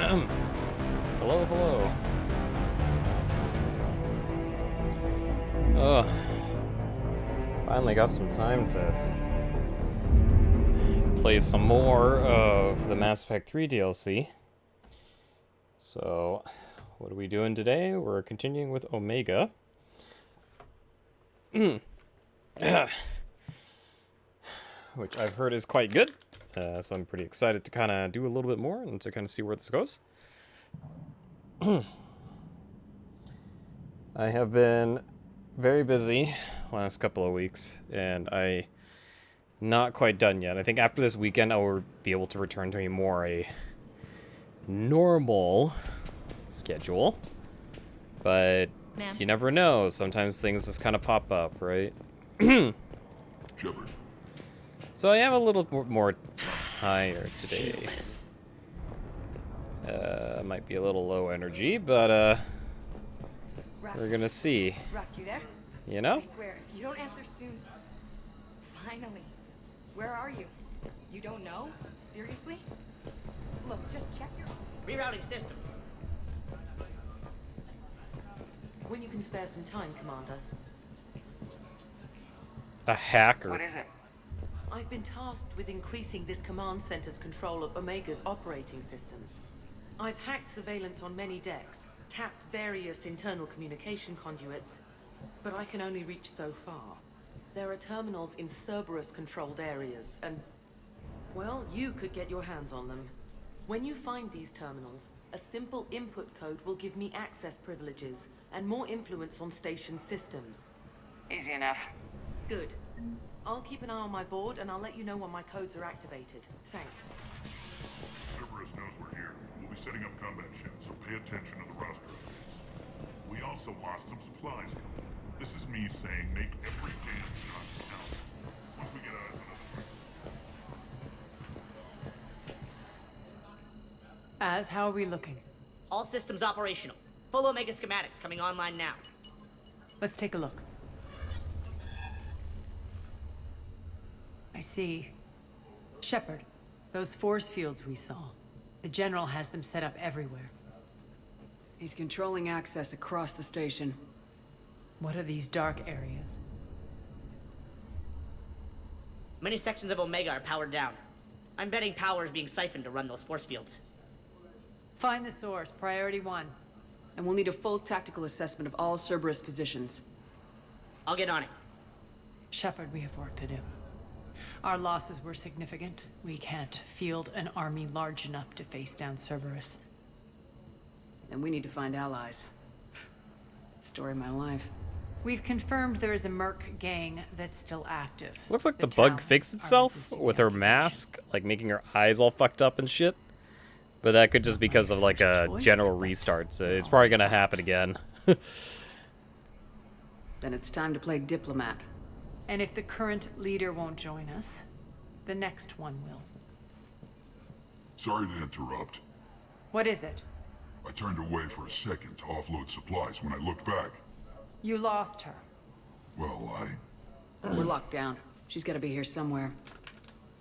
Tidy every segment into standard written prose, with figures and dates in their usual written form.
Hello, hello. Oh, finally got some time to play some more of the Mass Effect 3 DLC. So, what are we doing today? We're continuing with Omega. Which I've heard is quite good. So I'm pretty excited to kind of do a little bit more and to kind of see where this goes. I have been very busy last couple of weeks, and I not quite done yet. I think after this weekend I will be able to return to a normal schedule. But you never know. Sometimes things just kind of pop up, right? Shepard. So I am a little more tired today. Might be a little low energy, but we're gonna see. Rock, you there? You know? I swear, if you don't answer soon... Finally. Where are you? You don't know? Seriously? Look, just check your... Rerouting system. When you can spare some time, Commander. A hacker. What is it? I've been tasked with increasing this command center's control of Omega's operating systems. I've hacked surveillance on many decks, tapped various internal communication conduits, but I can only reach so far. There are terminals in Cerberus-controlled areas, and... well, you could get your hands on them. When you find these terminals, a simple input code will give me access privileges and more influence on station systems. Easy enough. Good. I'll keep an eye on my board, and I'll let you know when my codes are activated. Thanks. Cerberus knows we're here. We'll be setting up combat ships, so pay attention to the roster updates. We also lost some supplies coming. This is me saying make every damn shot count. Once we get eyes on other... Az, how are we looking? All systems operational. Full Omega schematics coming online now. Let's take a look. I see. Shepard, those force fields we saw. The General has them set up everywhere. He's controlling access across the station. What are these dark areas? Many sections of Omega are powered down. I'm betting power is being siphoned to run those force fields. Find the source, priority 1. And we'll need a full tactical assessment of all Cerberus positions. I'll get on it. Shepard, we have work to do. Our losses were significant. We can't field an army large enough to face down Cerberus. And we need to find allies. Story of my life. We've confirmed there is a Merc gang that's still active. Looks like the town bug fixed are itself resisting with her activation. mask, like making her eyes all fucked up and shit. But that could just because of like a general restart, so it's probably gonna happen again. Then it's time to play diplomat. And if the current leader won't join us, the next one will. Sorry to interrupt. What is it? I turned away for a second to offload supplies. When I looked back, You lost her. well, We're locked down. She's gotta be here somewhere.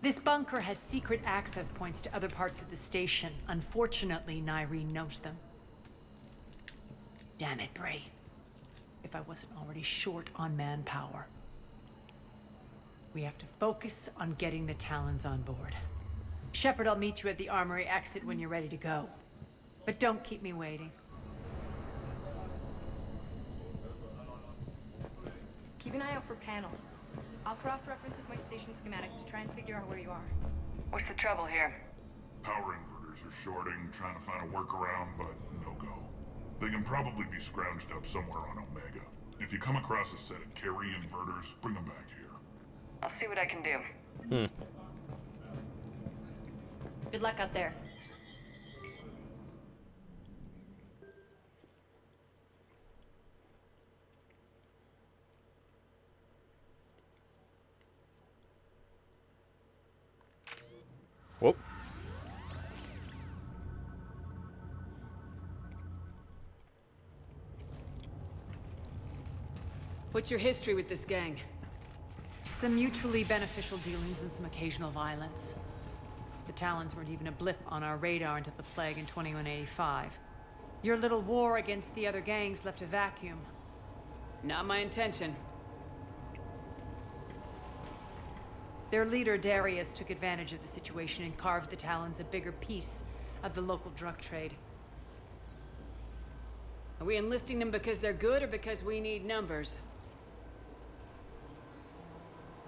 This bunker has secret access points to other parts of the station. Unfortunately, Nyreen knows them. Damn it, Bray. If I wasn't already short on manpower. We have to focus on getting the Talons on board. Shepard, I'll meet you at the armory exit when you're ready to go. But don't keep me waiting. Keep an eye out for panels. I'll cross-reference with my station schematics to try and figure out where you are. What's the trouble here? power inverters are shorting, trying to find a workaround, but no go. They can probably be scrounged up somewhere on Omega. If you come across a set of carry inverters, bring them back here. I'll see what I can do. Good luck out there. Whoop. What's your history with this gang? Some mutually beneficial dealings and some occasional violence. The Talons weren't even a blip on our radar until the plague in 2185. Your little war against the other gangs left a vacuum. Not my intention. Their leader, Darius, took advantage of the situation and carved the Talons a bigger piece of the local drug trade. Are we enlisting them because they're good or because we need numbers?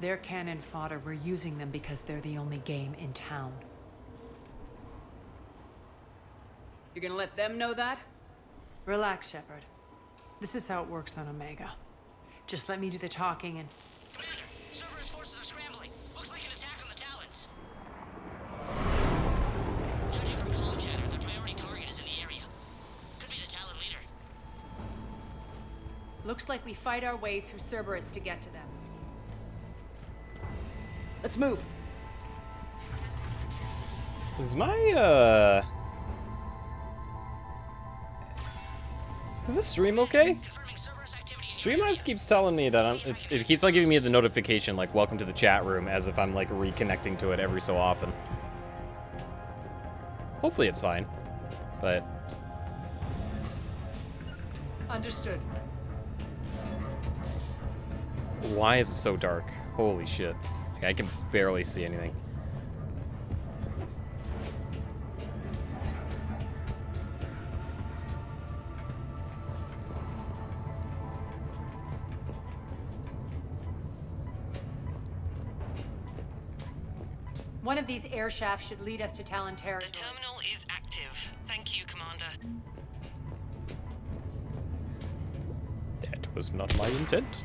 They're cannon fodder. We're using them because they're the only game in town. You're gonna let them know that? Relax, Shepard. This is how it works on Omega. Just let me do the talking and... Commander, Cerberus forces are scrambling. Looks like an attack on the Talons. Judging from comm chatter, their priority target is in the area. Could be the Talon leader. Looks like we fight our way through Cerberus to get to them. Let's move. Is my, Is the stream okay? Confirming Cerberus activity in Streamlabs keeps telling me that it keeps on giving me the notification, like, welcome to the chat room, as if I'm, like, reconnecting to it every so often. Hopefully it's fine, but... Understood. Why is it so dark? Holy shit. Like, I can barely see anything. One of these air shafts should lead us to Talon territory. The terminal is active. Thank you, Commander. That was not my intent.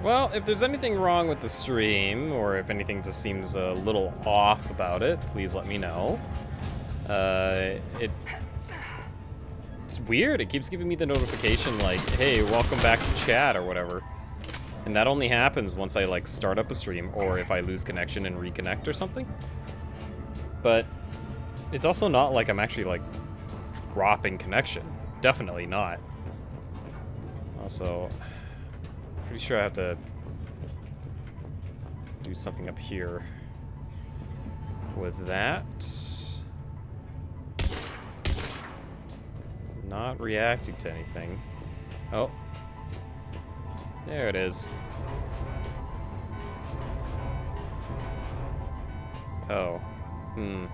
Well, if there's anything wrong with the stream, or if anything just seems a little off about it, please let me know. It's weird. It keeps giving me the notification like, hey, welcome back to chat or whatever. And that only happens once I like start up a stream or if I lose connection and reconnect or something. But it's also not like I'm actually like dropping connection. Definitely not. Also, pretty sure I have to do something up here with that. Not reacting to anything. Oh. There it is. Oh. Hmm.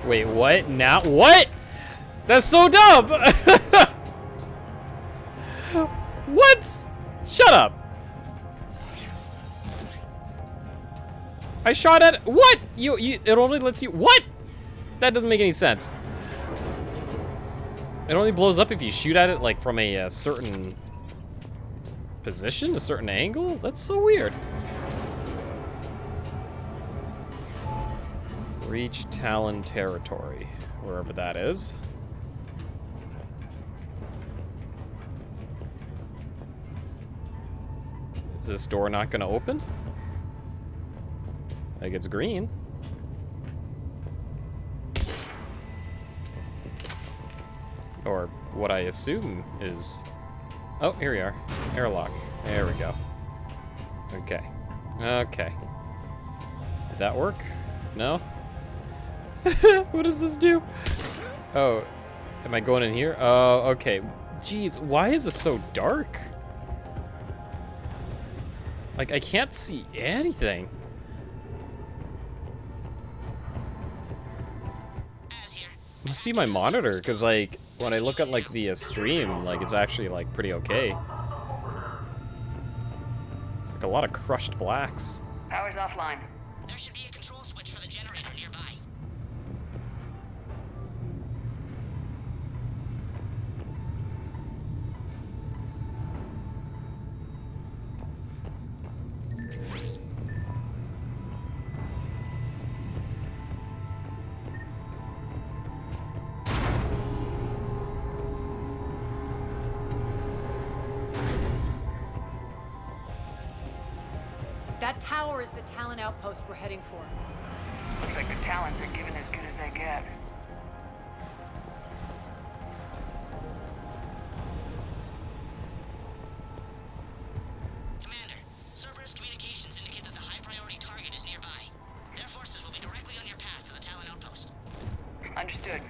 Wait, what? Now what? That's so dumb! What? Shut up. I shot at what? You it only lets you what? That doesn't make any sense. It only blows up if you shoot at it like from a certain position, a certain angle? That's so weird. Reach Talon territory, wherever that is. Is this door not gonna open? Like it's green. Or what I assume is... Oh, here we are. Airlock. There we go. Okay. Okay. Did that work? No? What does this do? Oh, am I going in here? Oh, okay. Jeez, why is this so dark? Like, I can't see anything. Must be my monitor, because, like, when I look at, like, the stream, like, it's actually, like, pretty okay. It's like a lot of crushed blacks. Power's offline. There should be a control switch for the generator nearby. That tower is the Talon outpost we're heading for. Looks like the Talons are giving as good as they get. Commander, Cerberus communications indicate that the high-priority target is nearby. Their forces will be directly on your path to the Talon outpost. Understood.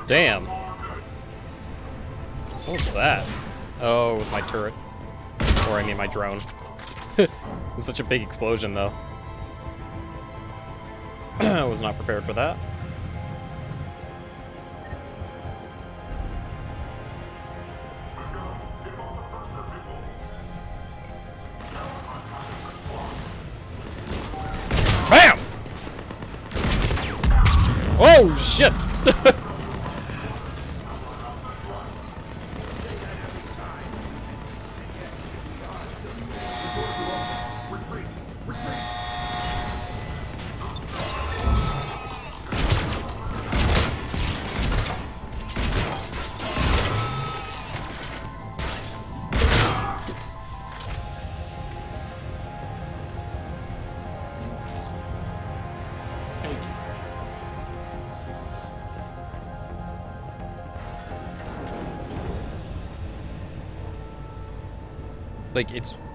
Damn. What was that? Oh, it was my turret. Or I mean my drone. It was such a big explosion though. I was not prepared for that. BAM! Oh shit!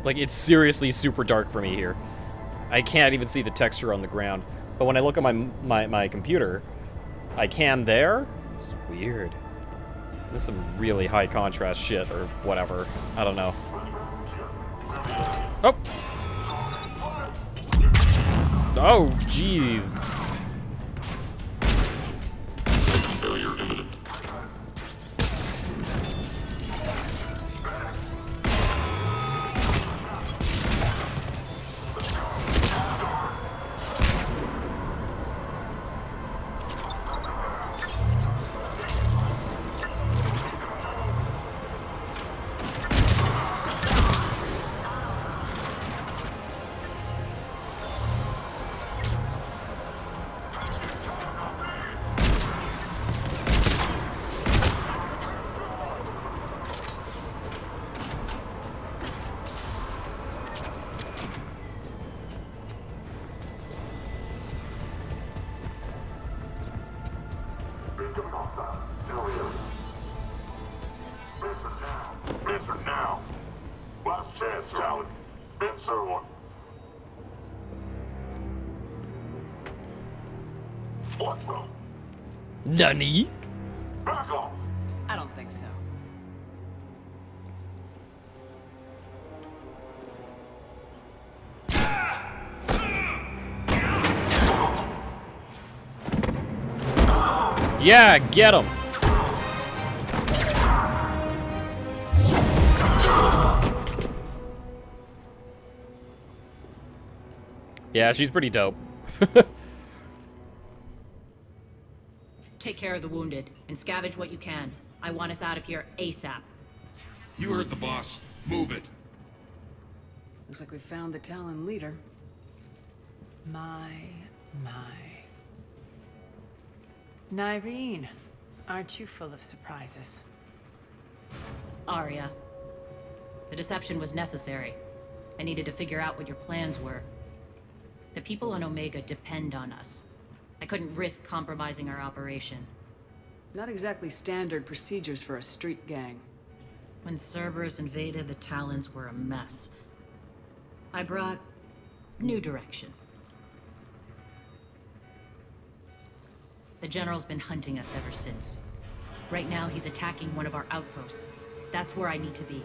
Like it's seriously super dark for me here. I can't even see the texture on the ground. But when I look at my computer, I can there. It's weird. This is some really high contrast shit or whatever. I don't know. Oh. Oh, jeez. Answer now. Last chance, Talon. Answer one. What the? Nani? Back off. I don't think so. Yeah, get him. Yeah, she's pretty dope. Take care of the wounded and scavenge what you can. I want us out of here ASAP. You heard the boss. Move it. Looks like we found the Talon leader. My. Nyreen, aren't you full of surprises? Arya. The deception was necessary. I needed to figure out what your plans were. The people on Omega depend on us. I couldn't risk compromising our operation. Not exactly standard procedures for a street gang. When Cerberus invaded, the Talons were a mess. I brought new direction. The General's been hunting us ever since. Right now, he's attacking one of our outposts. That's where I need to be.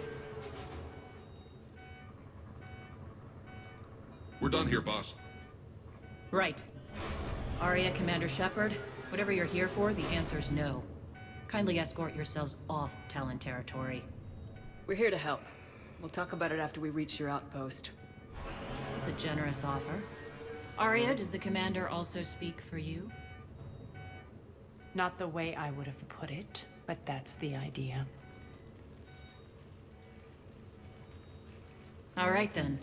We're done here, boss. Right. Arya, Commander Shepard, whatever you're here for, the answer's no. Kindly escort yourselves off Talon territory. We're here to help. We'll talk about it after we reach your outpost. It's a generous offer. Arya, does the commander also speak for you? Not the way I would have put it, but that's the idea. All right then.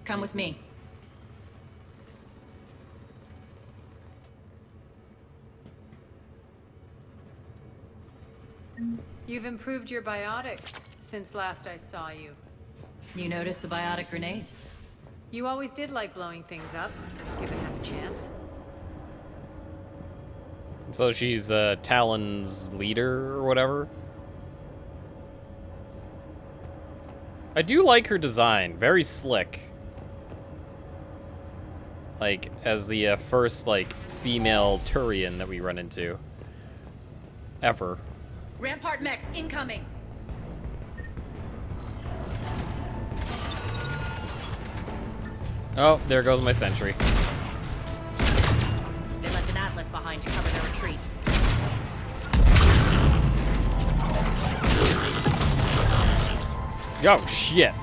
Come with me. You've improved your biotics since last I saw you. You noticed the biotic grenades? You always did like blowing things up, given half a chance. So she's Talon's leader or whatever. I do like her design, very slick. Like, as the first, like, female Turian that we run into. Ever. Rampart mechs incoming! Oh, there goes my sentry. They left an Atlas behind to cover their retreat. Oh, shit.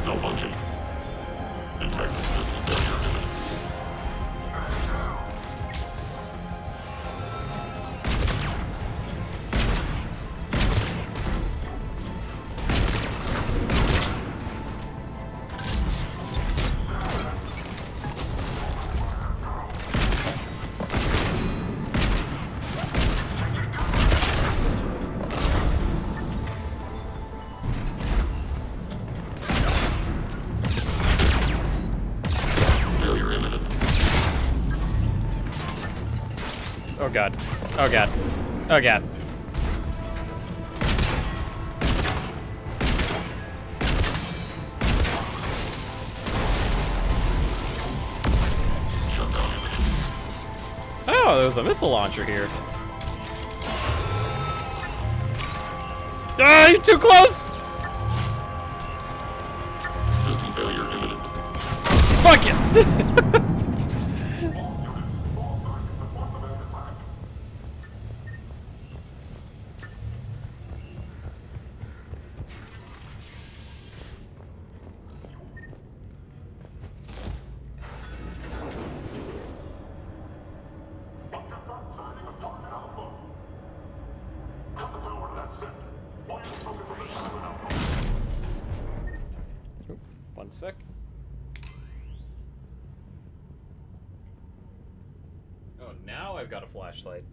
No bunching. Oh god. Oh god. Oh god. Oh, there was a missile launcher here. Ah, you're too close! System failure imminent. Fuck it! One sec. Oh, now I've got a flashlight.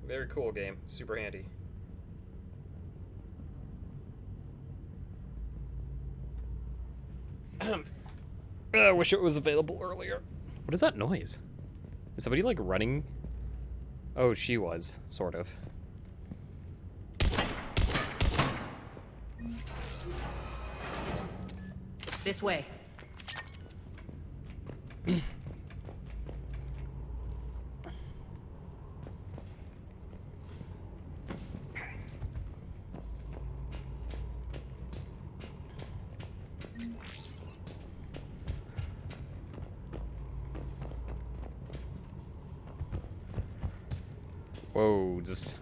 Very cool game. Super handy. I wish it was available earlier. What is that noise? Is somebody like running? Oh, she was, sort of. This way. Whoa, just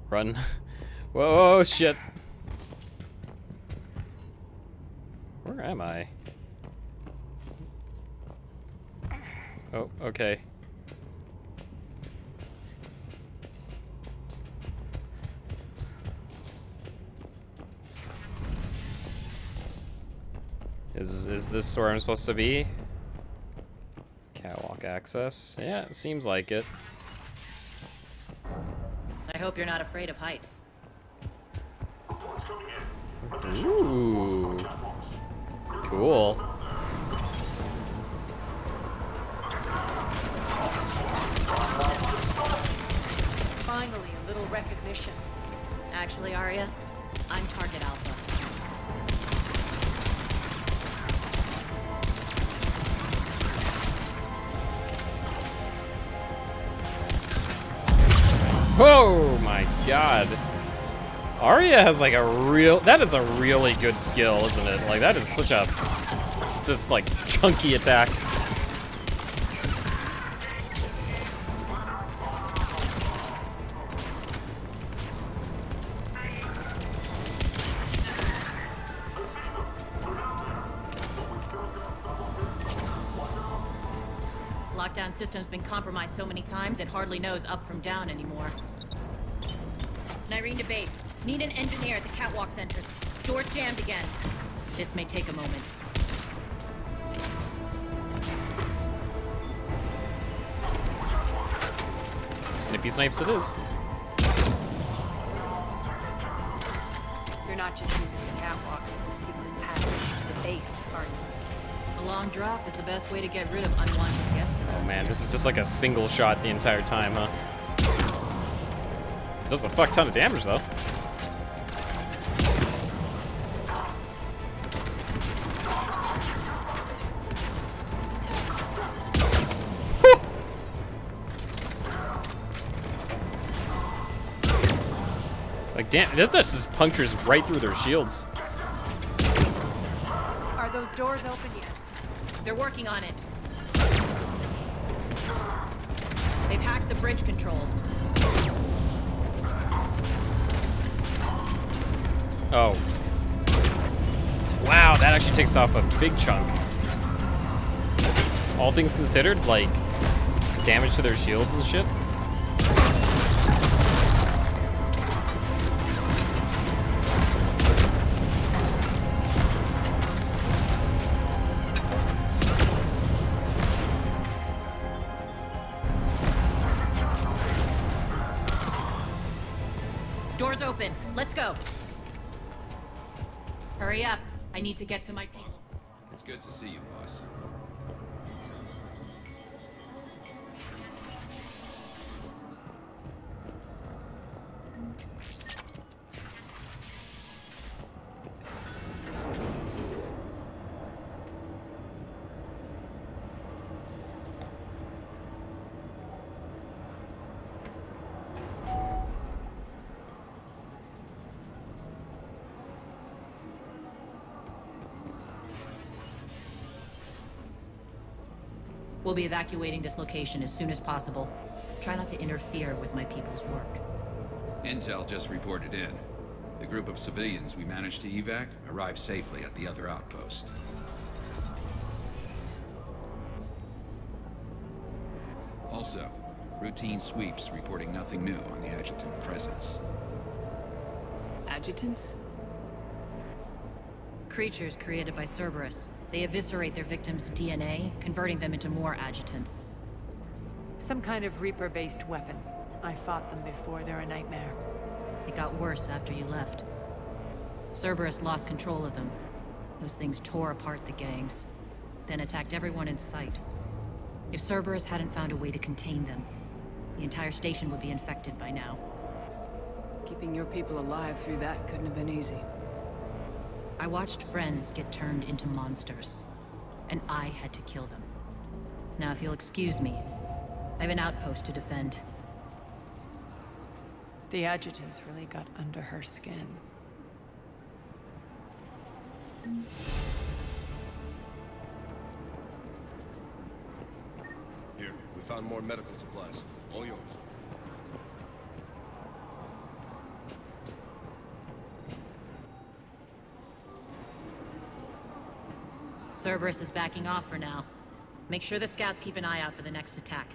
run. Whoa, shit. Where am I? Oh, okay. Is this where I'm supposed to be? Catwalk access? Yeah, it seems like it. I hope you're not afraid of heights. Ooh. Cool. Finally, a little recognition. Actually, Arya, I'm Target Alpha. Oh my god. Arya has like that is a really good skill, isn't it? Like that is such a, just like chunky attack. Lockdown system's been compromised so many times it hardly knows up from down anymore. Nyreen to base. Need an engineer at the catwalk's entrance. Door's jammed again. This may take a moment. Snippy snipes it is. You're not just using the catwalks as a secret passage to the base, are you? A long drop is the best way to get rid of unwanted guests. Oh man, this is just like a single shot the entire time, huh? Does a fuck ton of damage though. Like, damn, that just punctures right through their shields. Are those doors open yet? They're working on it. They've hacked the bridge controls. Oh. Wow, that actually takes off a big chunk. All things considered, like, damage to their shields and shit. Doors open. Let's go. Hurry up. I need to get to my people. It's good to see you, boss. We'll be evacuating this location as soon as possible. Try not to interfere with my people's work. Intel just reported in. The group of civilians we managed to evac arrived safely at the other outpost. Also, routine sweeps reporting nothing new on the adjutant presence. Adjutants? Creatures created by Cerberus. They eviscerate their victims' DNA, converting them into more adjutants. Some kind of Reaper-based weapon. I fought them before, they're a nightmare. It got worse after you left. Cerberus lost control of them. Those things tore apart the gangs, then attacked everyone in sight. If Cerberus hadn't found a way to contain them, the entire station would be infected by now. Keeping your people alive through that couldn't have been easy. I watched friends get turned into monsters, and I had to kill them. Now, if you'll excuse me, I have an outpost to defend. The adjutants really got under her skin. Here, we found more medical supplies. All yours. Cerberus is backing off for now. Make sure the scouts keep an eye out for the next attack.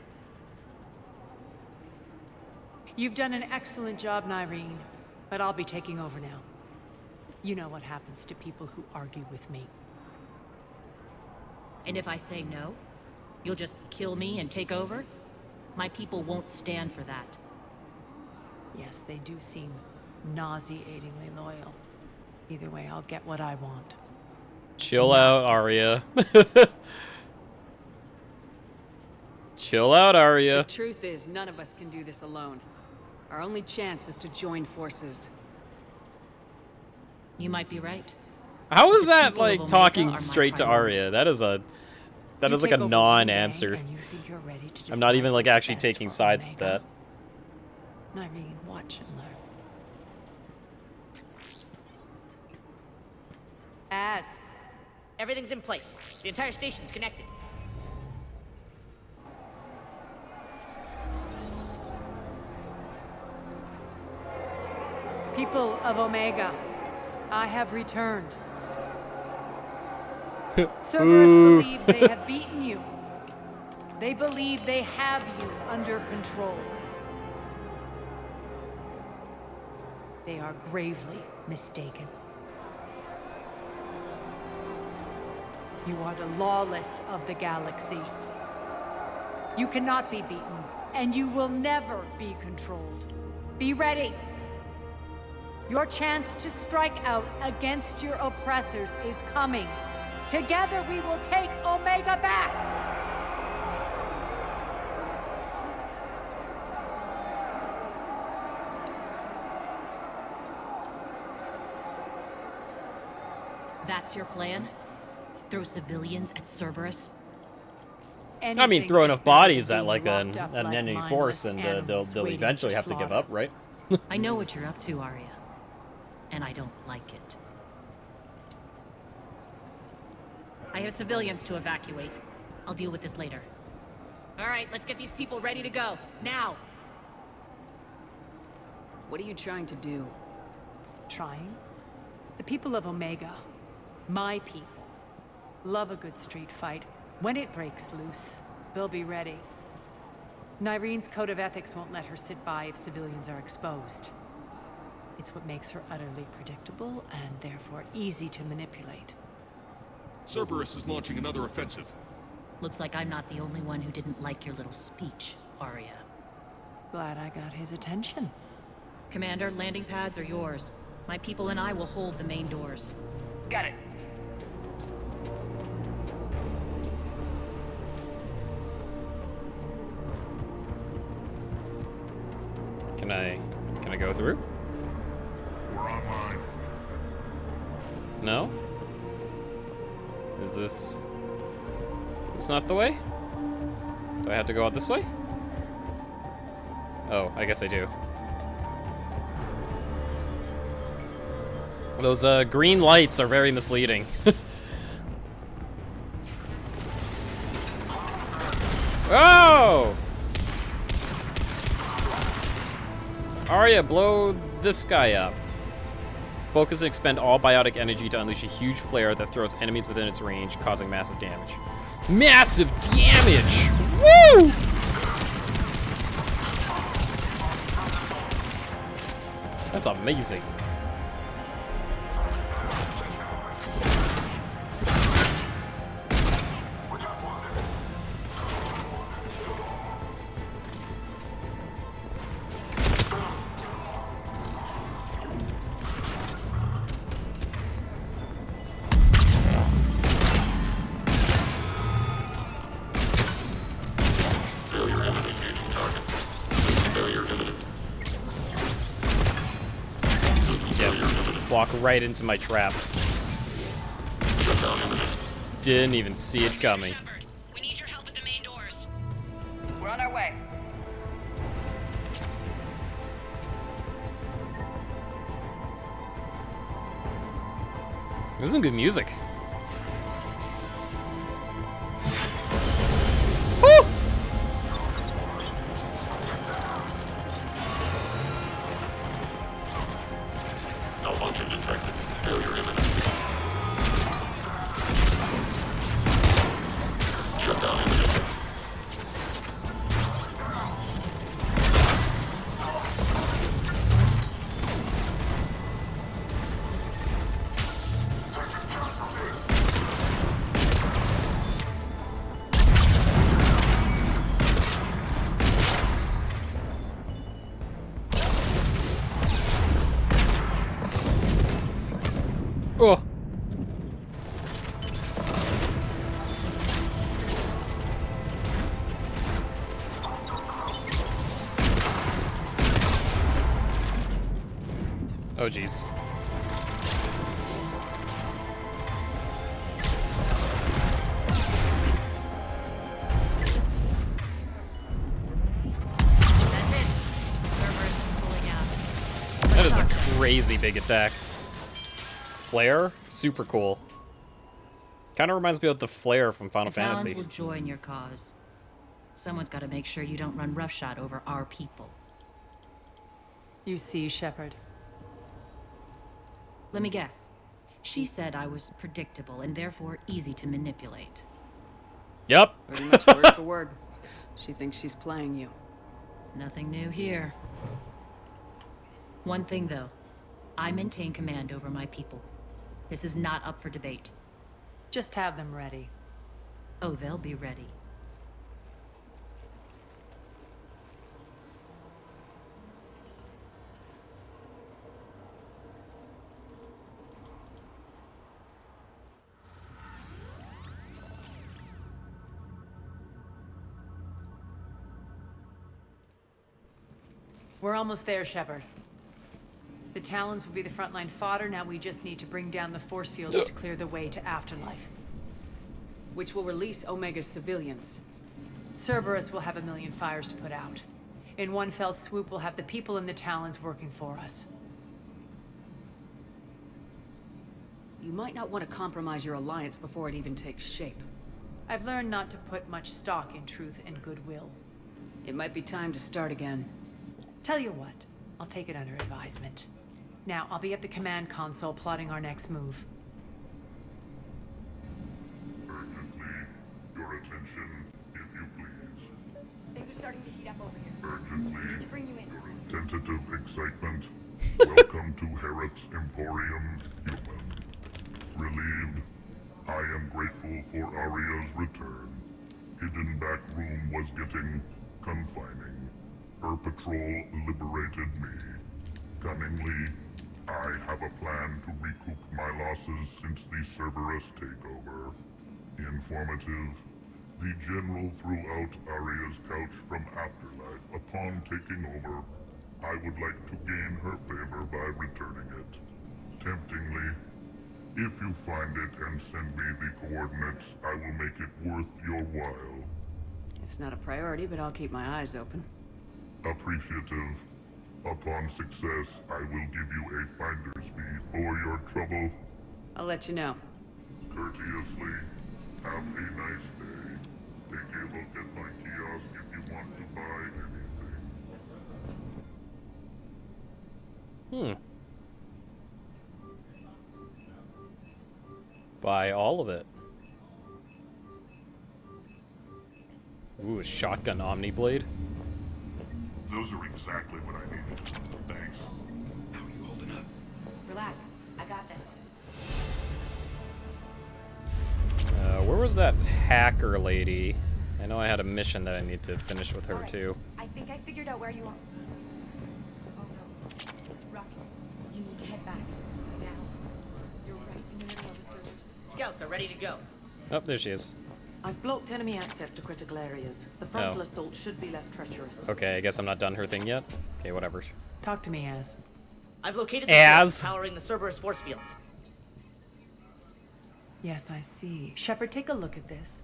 You've done an excellent job, Nyreen, but I'll be taking over now. You know what happens to people who argue with me. And if I say no, you'll just kill me and take over? My people won't stand for that. Yes, they do seem nauseatingly loyal. Either way, I'll get what I want. Chill out, Arya. Chill out, Arya. The truth is, none of us can do this alone. Our only chance is to join forces. You might be right. How is The that people of like Omega talking are my straight to priority. Arya? That is like You a take over one non-answer. gang and you think you're ready to I'm not even decide like what's actually best taking for sides with Omega. that. Nyreen, watch and learn. Az, everything's in place. The entire station's connected. People of Omega, I have returned. Cerberus believes they have beaten you. They believe they have you under control. They are gravely mistaken. You are the lawless of the galaxy. You cannot be beaten, and you will never be controlled. Be ready. Your chance to strike out against your oppressors is coming. Together we will take Omega back! That's your plan? Throw civilians at Cerberus? I mean, throw enough bodies at like an enemy force, and they'll eventually have to give up, right? I know what you're up to, Arya. And I don't like it. I have civilians to evacuate. I'll deal with this later. All right, let's get these people ready to go. Now! What are you trying to do? Trying? The people of Omega, my people, love a good street fight. When it breaks loose, they'll be ready. Nyrene's code of ethics won't let her sit by if civilians are exposed. It's what makes her utterly predictable and therefore easy to manipulate. Cerberus is launching another offensive. Looks like I'm not the only one who didn't like your little speech, Arya. Glad I got his attention. Commander, landing pads are yours. My people and I will hold the main doors. Got it. Can I go through? We're online. No? Is this... It's not the way? Do I have to go out this way? Oh, I guess I do. Those green lights are very misleading. Oh! Arya, blow this guy up. Focus and expend all biotic energy to unleash a huge flare that throws enemies within its range, causing massive damage. Massive damage! Woo! That's amazing. Walk right into my trap. Didn't even see it coming. Shepard, we need your help at the main doors. We're on our way. This is some good music. Woo! Malfunction detected. Failure imminent. Shutdown imminent. Oh. Oh, jeez. That is a crazy big attack. Flare? Super cool. Kind of reminds me of the flare from Final The Talons Fantasy. will join your cause. Someone's got to make sure you don't run roughshod over our people. You see, Shepard. Let me guess. She said I was predictable and therefore easy to manipulate. Yep. Pretty much word for word. She thinks she's playing you. Nothing new here. One thing, though. I maintain command over my people. This is not up for debate. Just have them ready. Oh, they'll be ready. We're almost there, Shepard. The Talons will be the frontline fodder, now we just need to bring down the force field to clear the way to Afterlife. Which will release Omega's civilians. Cerberus will have a million fires to put out. In one fell swoop, we'll have the people in the Talons working for us. You might not want to compromise your alliance before it even takes shape. I've learned not to put much stock in truth and goodwill. It might be time to start again. Tell you what, I'll take it under advisement. Now, I'll be at the command console plotting our next move. Urgently, your attention, if you please. Things are starting to heat up over here. Urgently, To bring you in. your tentative excitement. Welcome to Harrot's Emporium, human. Relieved, I am grateful for Aria's return. Hidden back room was getting confining. Her patrol liberated me. Cunningly, I have a plan to recoup my losses since the Cerberus takeover. Informative, the General threw out Aria's couch from Afterlife upon taking over. I would like to gain her favor by returning it. Temptingly, if you find it and send me the coordinates, I will make it worth your while. It's not a priority, but I'll keep my eyes open. Appreciative. Upon success, I will give you a finder's fee for your trouble. I'll let you know. Courteously, have a nice day. Take a look at my kiosk if you want to buy anything. Buy all of it. Ooh, a shotgun Omniblade. Those are exactly what I needed. Thanks. How are you holding up? Relax. I got this. Where was that hacker lady? I know I had a mission that I need to finish with her Alright, too. I think I figured out where you are. Oh no. Rocky, you need to head back. Now. You're right in the middle of a surge. Scouts are ready to go. Oh, there she is. I've blocked enemy access to critical areas. The frontal assault should be less treacherous. Okay, I guess I'm not done her thing yet. Okay, whatever. Talk to me, Az. I've located the Az. shields powering the Cerberus force fields. Yes, I see. Shepard, take a look at this.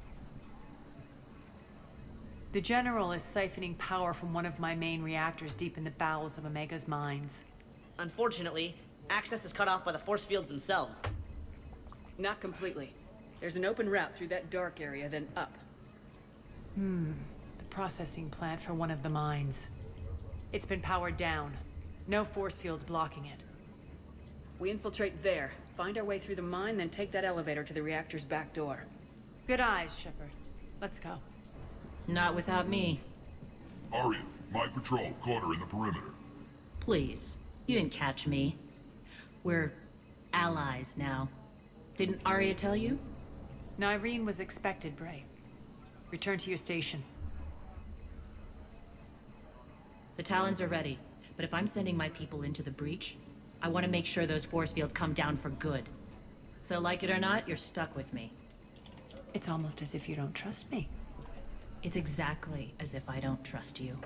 The General is siphoning power from one of my main reactors deep in the bowels of Omega's mines. Unfortunately, access is cut off by the force fields themselves. Not completely. There's an open route through that dark area, then up. The processing plant for one of the mines. It's been powered down. No force fields blocking it. We infiltrate there, find our way through the mine, then take that elevator to the reactor's back door. Good eyes, Shepard. Let's go. Not without me. Aria, my patrol, quarter in the perimeter. Please. You didn't catch me. We're allies now. Didn't Arya tell you? Nyreen was expected, Bray. Return to your station. The Talons are ready, but if I'm sending my people into the breach, I want to make sure those force fields come down for good. So like it or not, you're stuck with me. It's almost as if you don't trust me. It's exactly as if I don't trust you.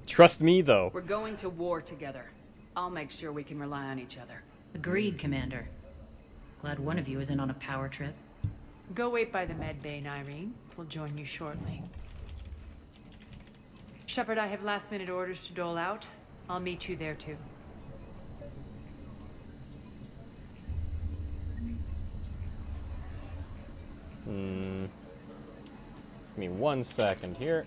Trust me, though. We're going to war together. I'll make sure we can rely on each other. Agreed, Commander. Glad one of you isn't on a power trip. Go wait by the med bay, Nyreen. We'll join you shortly. Shepard, I have last-minute orders to dole out. I'll meet you there, too. Just give me 1 second here.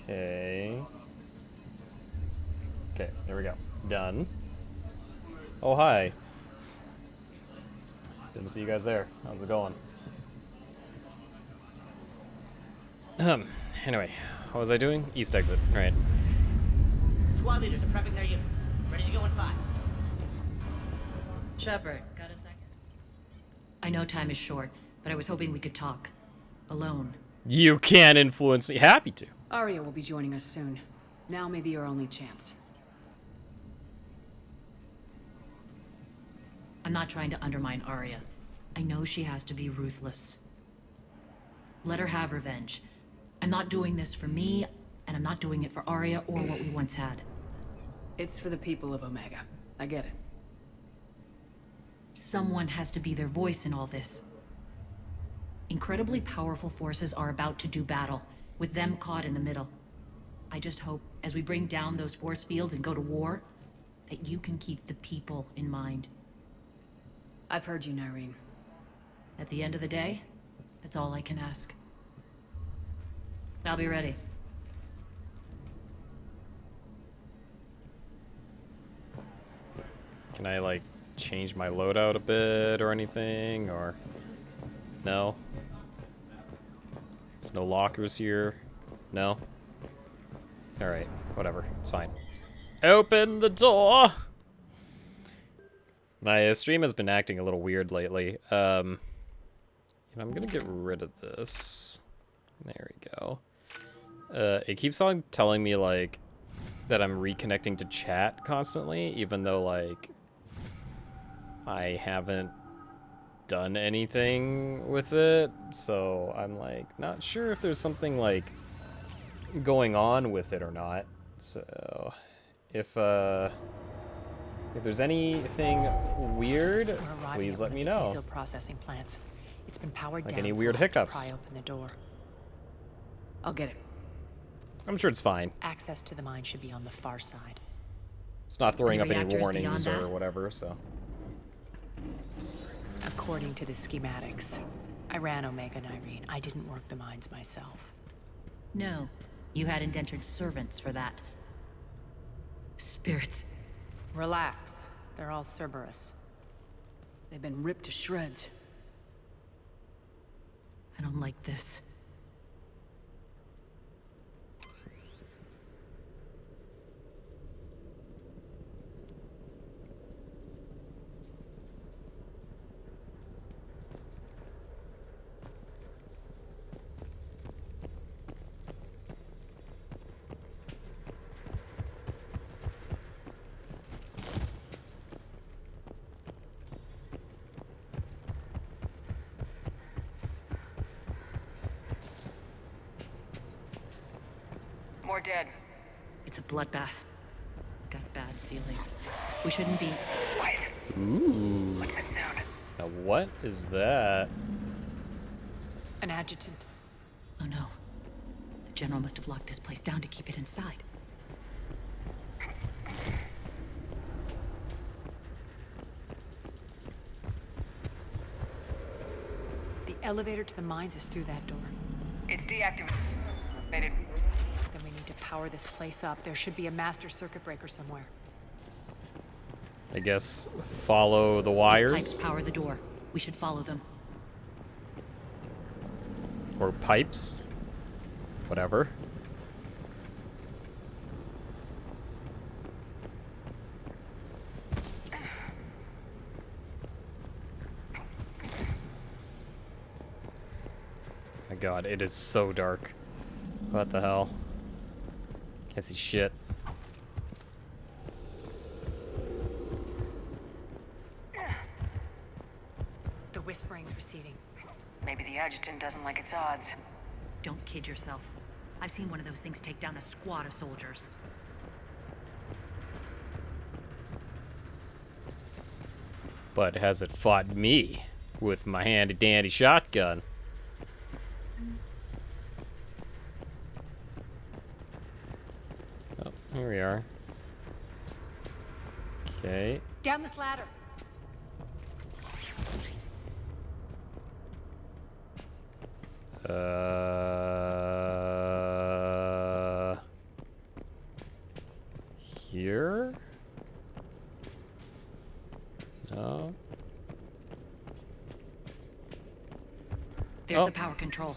Okay. Okay, there we go. Done. Oh, hi. Didn't see you guys there. How's it going? Anyway, what was I doing? East exit, right. Squad leaders are prepping their units. Ready to go in 5. Shepard, got a second? I know time is short, but I was hoping we could talk. Alone. You can't influence me. Happy to. Arya will be joining us soon. Now may be your only chance. I'm not trying to undermine Arya. I know she has to be ruthless. Let her have revenge. I'm not doing this for me, and I'm not doing it for Arya or what we once had. It's for the people of Omega. I get it. Someone has to be their voice in all this. Incredibly powerful forces are about to do battle, with them caught in the middle. I just hope, as we bring down those force fields and go to war, that you can keep the people in mind. I've heard you, Nyreen. At the end of the day, that's all I can ask. I'll be ready. Can I, like, change my loadout a bit or anything, or... No? There's no lockers here? No? Alright, whatever. It's fine. Open the door! My stream has been acting a little weird lately. I'm gonna get rid of this. There we go. It keeps on telling me, like, that I'm reconnecting to chat constantly, even though, like, I haven't done anything with it. So I'm, like, not sure if there's something, like, going on with it or not. So, if there's anything weird, please let me know. Still processing plants. It's been powered Like down. any so weird I'll have to hiccups. pry open the door. I'll get it. I'm sure it's fine. Access to the mine should be on the far side. It's not throwing And up the any reactors warnings beyond or that? whatever, so. According to the schematics, I ran Omega, Nyreen. I didn't work the mines myself. No, you had indentured servants for that. Spirits. Relax. They're all Cerberus. They've been ripped to shreds. I don't like this. More dead. It's a bloodbath. Got a bad feeling. We shouldn't be... Quiet. Ooh. What's that sound? Now what is that? An adjutant. Oh no. The General must have locked this place down to keep it inside. The elevator to the mines is through that door. It's deactivated. Then we need to power this place up. There should be a master circuit breaker somewhere. I guess follow the These wires? pipes power the door. We should follow them. Or pipes? Whatever. My god, it is so dark. What the hell? Can't see shit. The whispering's receding. Maybe the adjutant doesn't like its odds. Don't kid yourself. I've seen one of those things take down a squad of soldiers. But has it fought me with my handy dandy shotgun? Oh, here we are. Okay. Down this ladder. here? No. There's Oh. the power control.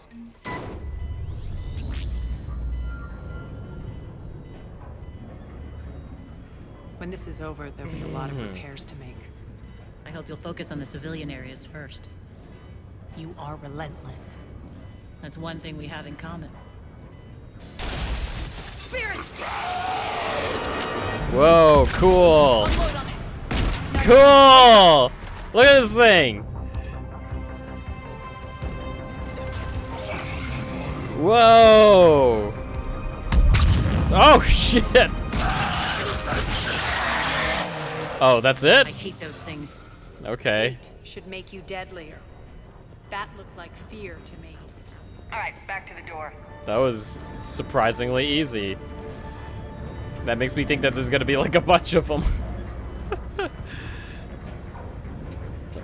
When this is over, there'll be a lot of repairs to make. I hope you'll focus on the civilian areas first. You are relentless. That's one thing we have in common. Whoa, cool. Cool! Look at this thing. Whoa! Oh, shit! Oh, that's it? I hate those things. Okay. Should make you deadlier. That looked like fear to me. Alright, back to the door. That was surprisingly easy. That makes me think that there's gonna be like a bunch of them.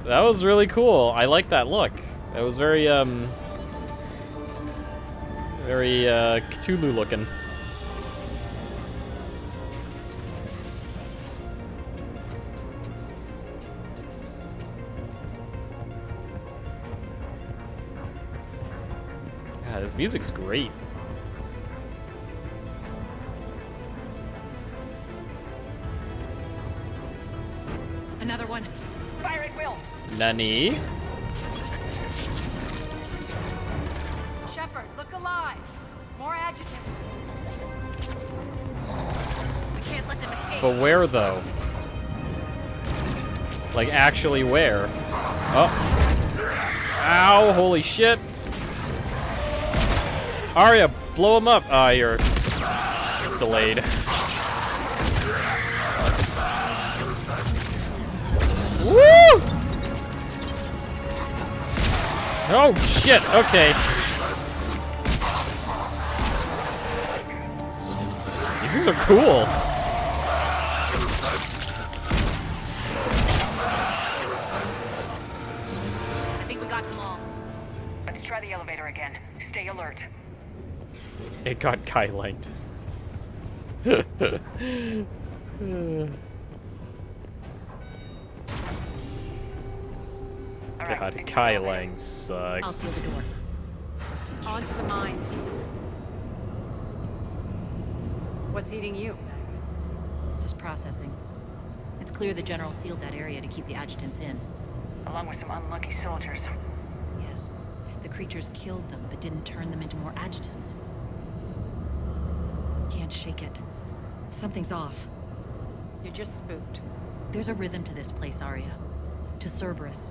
That was really cool. I like that look. That was very, very, Cthulhu looking. Yeah, this music's great. Another one. Fire at will. Nani? Shepard, look alive. More adjutants. We can't let them escape. But where though? Like actually where? Oh. Ow, holy shit. Arya, blow him up. Ah, you're delayed. Woo! Oh shit, okay. These things are cool. I think we got them all. Let's try the elevator again. Stay alert. It got Kai-linked. God, Kai Lang I'll sucks. seal the door. Just in case. On to the mines. What's eating you? Just processing. It's clear the General sealed that area to keep the adjutants in. Along with some unlucky soldiers. Yes. The creatures killed them, but didn't turn them into more adjutants. Can't shake it. Something's off. You're just spooked. There's a rhythm to this place, Arya. To Cerberus.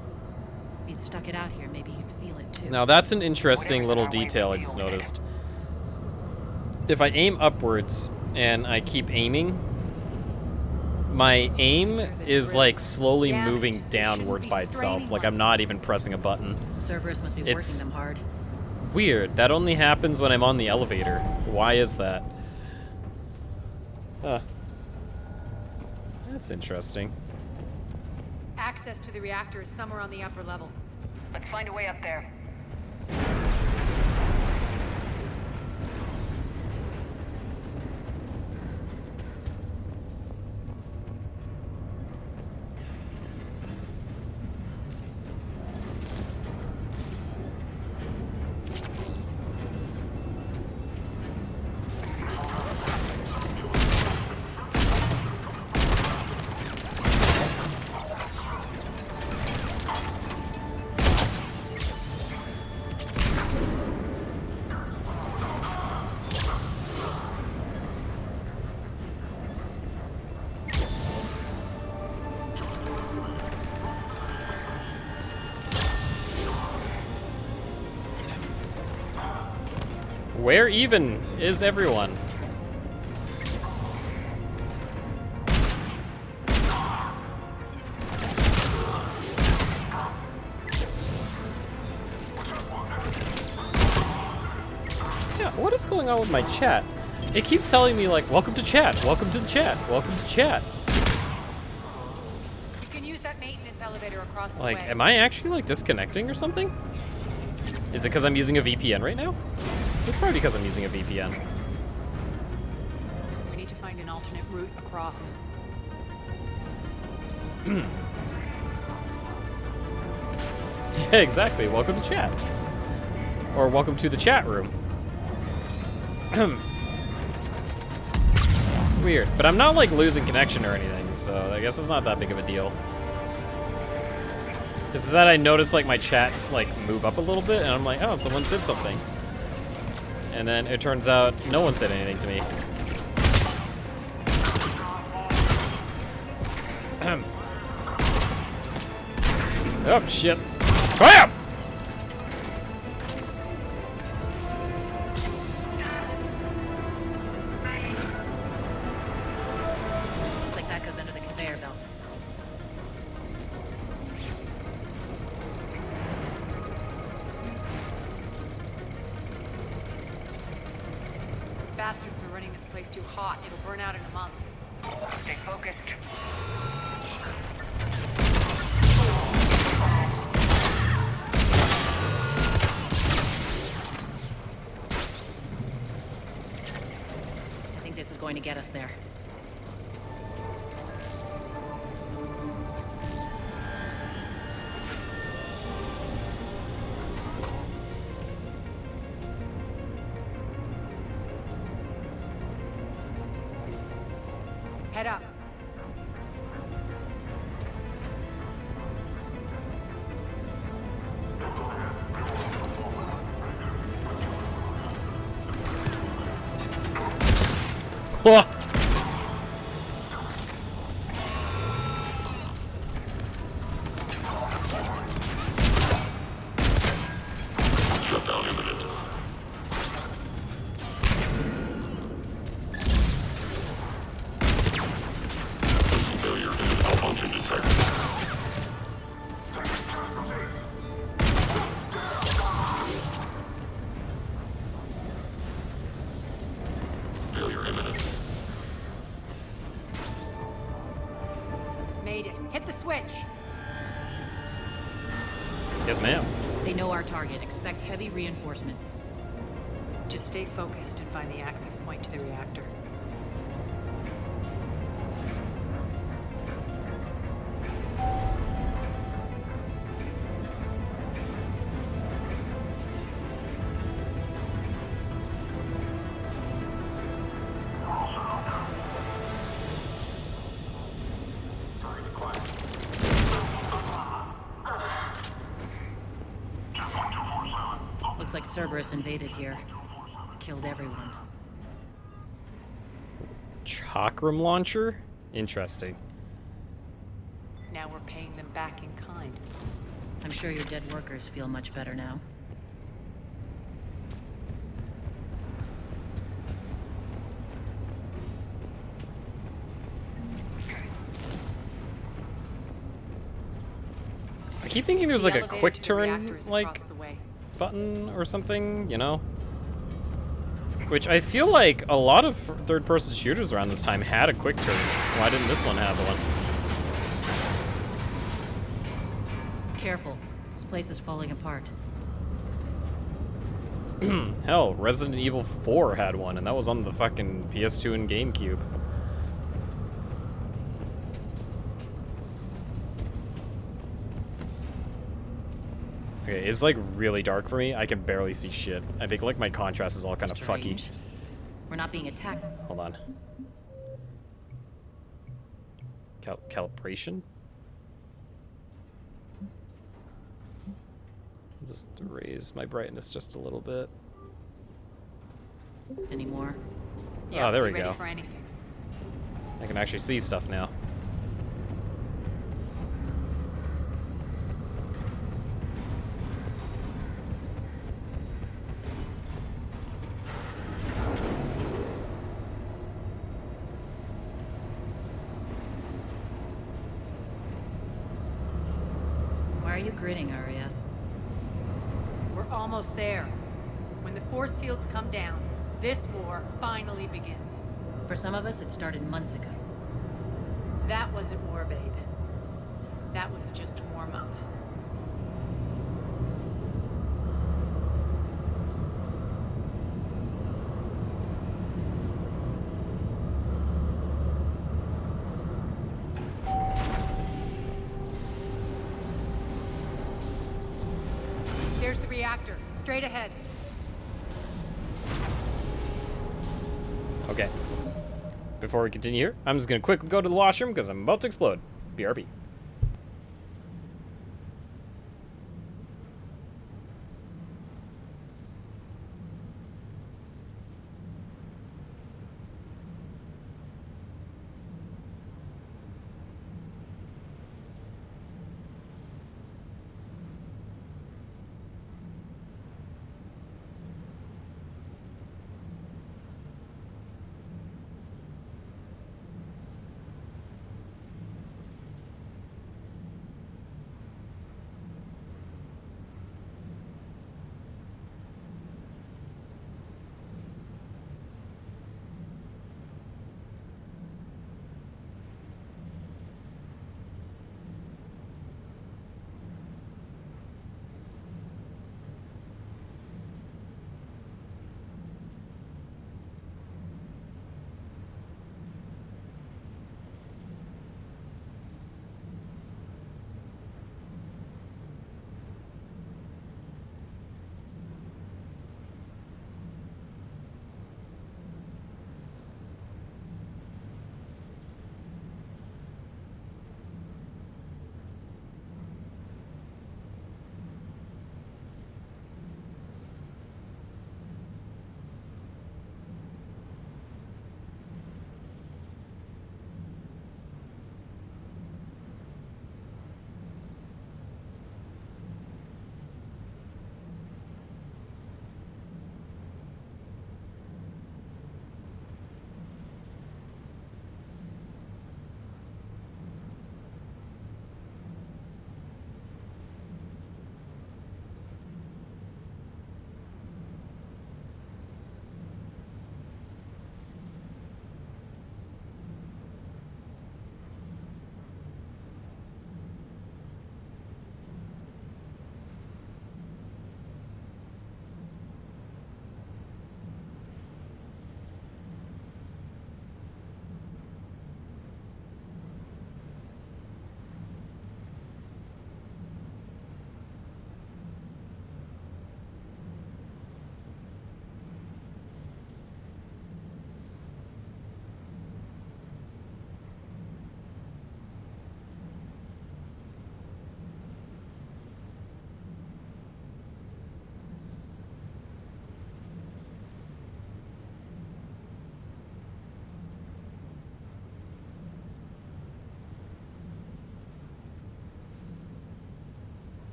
If you'd stuck it out here, maybe you'd feel it too. Now that's an interesting little detail I just noticed. If I aim upwards and I keep aiming, my aim is like slowly moving downwards by itself. Like I'm not even pressing a button. Cerberus must be It's working them hard. weird. That only happens when I'm on the elevator. Why is that? Huh. That's interesting. Access to the reactor is somewhere on the upper level. Let's find a way up there. Where even is everyone? Yeah, what is going on with my chat? It keeps telling me like, welcome to chat, welcome to the chat, welcome to chat. You can use that maintenance elevator across the Like, way. am I actually like disconnecting or something? Is it because I'm using a VPN right now? It's probably because I'm using a VPN. We need to find find an alternate route across. Yeah, exactly. Welcome to chat. Or welcome to the chat room. Weird. But I'm not, like, losing connection or anything, so I guess it's not that big of a deal. It's that I noticed, like, my chat, like, move up a little bit, and I'm like, oh, someone said something. And then it turns out no one said anything to me. Oh, shit. Bam! Looks like that goes under the conveyor belt. Bastards are running this place too hot. It'll burn out in a month. Stay focused. I think this is going to get us there. Head up. Whoa. Shutdown imminent. Failure in malfunction detected. Failure imminent. Made it. Hit the switch. Yes, ma'am. They know our target. Expect heavy reinforcements. Just stay focused and find the access point to the reactor. Looks like Cerberus invaded here. Killed everyone. Chakram launcher? Interesting. Now we're paying them back in kind. I'm sure your dead workers feel much better now. I keep thinking there's like a elevator quick to the turn, reactor is like, across the way. button or something, you know? Which I feel like a lot of third-person shooters around this time had a quick turn. Why didn't this one have one? Careful. This place is falling apart. Hell, Resident Evil 4 had one, and that was on the fucking PS2 and GameCube. Okay, it's like really dark for me. I can barely see shit. I think like my contrast is all kind of fucky. Strange. We're not being attacked. Hold on. Calibration? Just raise my brightness just a little bit. Anymore. Yeah, Oh, there we be ready go. for anything. I can actually see stuff now. Why are you grinning, Arya? We're almost there. When the force fields come down, this war finally begins. For some of us, it started months ago. That wasn't war, babe. That was just warm-up. reactor. Straight ahead. Okay. Before we continue here, I'm just gonna quickly go to the washroom because I'm about to explode. BRB.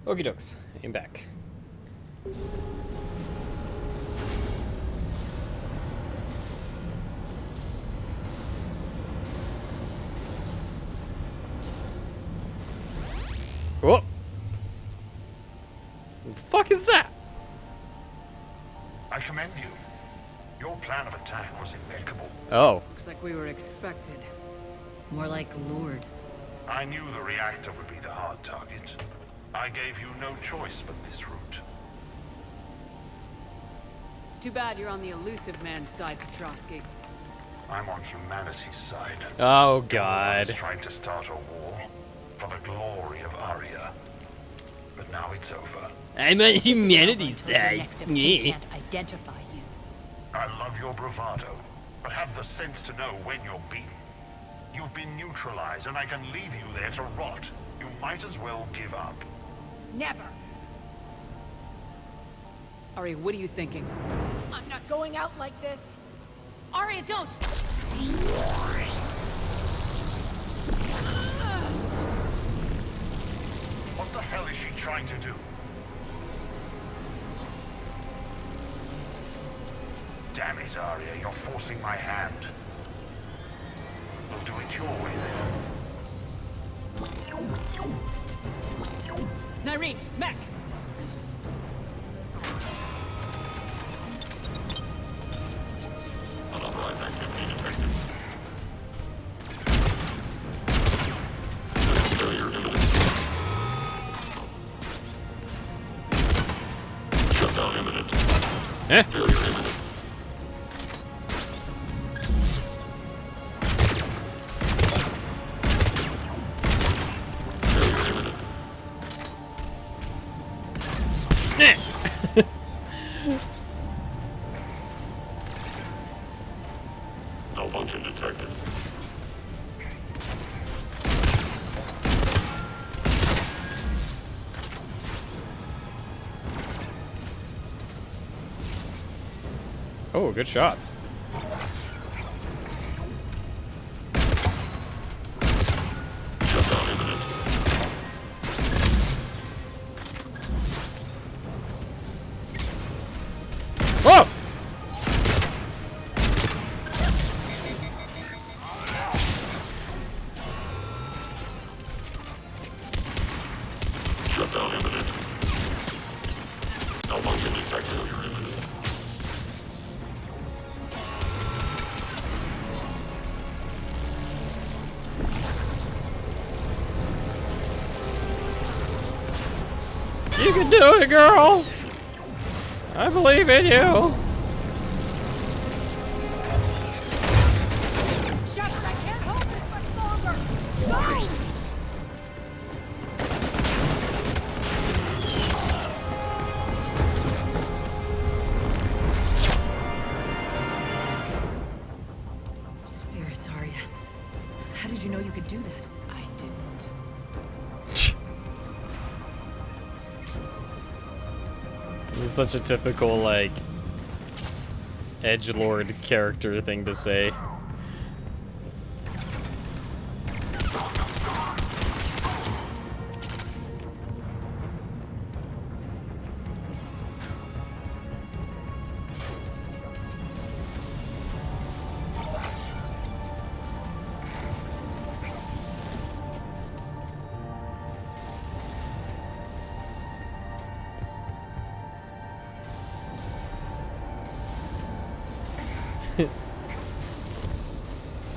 Okie dokes. Aim back. Oh! The fuck is that? I commend you. Your plan of attack was impeccable. Oh. Looks like we were expected. More like lured. I knew the reactor would be the hard target. I gave you no choice but this route. It's too bad you're on the elusive man's side, Petrovsky. I'm on humanity's side. Oh, God. I was trying to start a war for the glory of Aria. But now it's over. I'm on humanity's side. Next of kin can't identify you. I love your bravado, but have the sense to know when you're beaten. You've been neutralized, and I can leave you there to rot. You might as well give up. Never. Ari, what are you thinking? I'm not going out like this. Aria, don't! What the hell is she trying to do? Damn it, Aria, you're forcing my hand. We'll do it your way then. Nyreen, Max! Unauthorized activity detected. Failure imminent. Shutdown imminent. Failure imminent. Malfunction detected. Oh, good shot. Shutdown imminent. Whoa! Shutdown imminent. Malfunction detected. Failure imminent. You can do it, girl! I believe in you! Shepard, I can't hold this much longer! Go! Spirits, Arya. How did you know you could do that? I didn't. It's such a typical, like, edgelord character thing to say.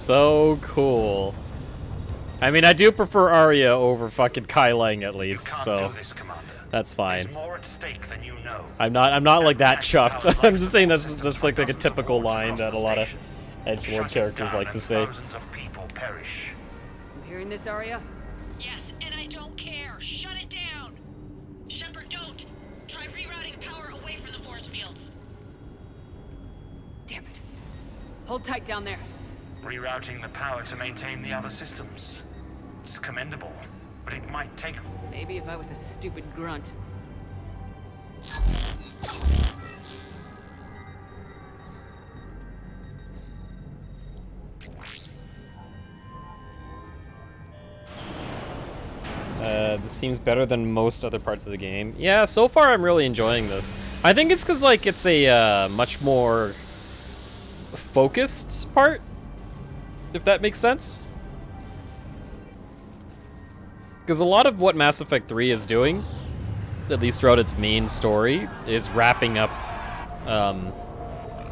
So cool. I mean, I do prefer Arya over fucking Kai Lang at least, so that's fine. More at stake than you know. I'm not like that chuffed. I'm just saying that's just like a typical line that a lot of edgelord characters like to say. Thousands of people perish. You hearing this, Arya? Yes, and I don't care. Shut it down. Shepard, don't. Try rerouting power away from the force fields. Damn it. Hold tight down there. Rerouting the power to maintain the other systems. It's commendable, but it might take... Maybe if I was a stupid grunt. This seems better than most other parts of the game. Yeah, so far I'm really enjoying this. I think it's because, like, it's a much more focused part, if that makes sense. Because a lot of what Mass Effect 3 is doing, at least throughout its main story, is wrapping up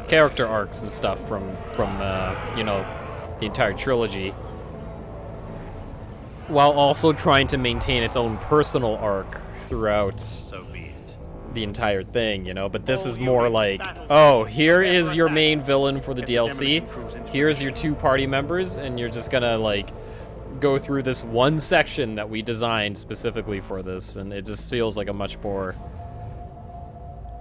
character arcs and stuff from you know, the entire trilogy, while also trying to maintain its own personal arc throughout the entire thing, you know? But this is more like, oh, here is your main villain for the DLC, here's your 2 party members, and you're just gonna, like, go through this one section that we designed specifically for this, and it just feels like a much more...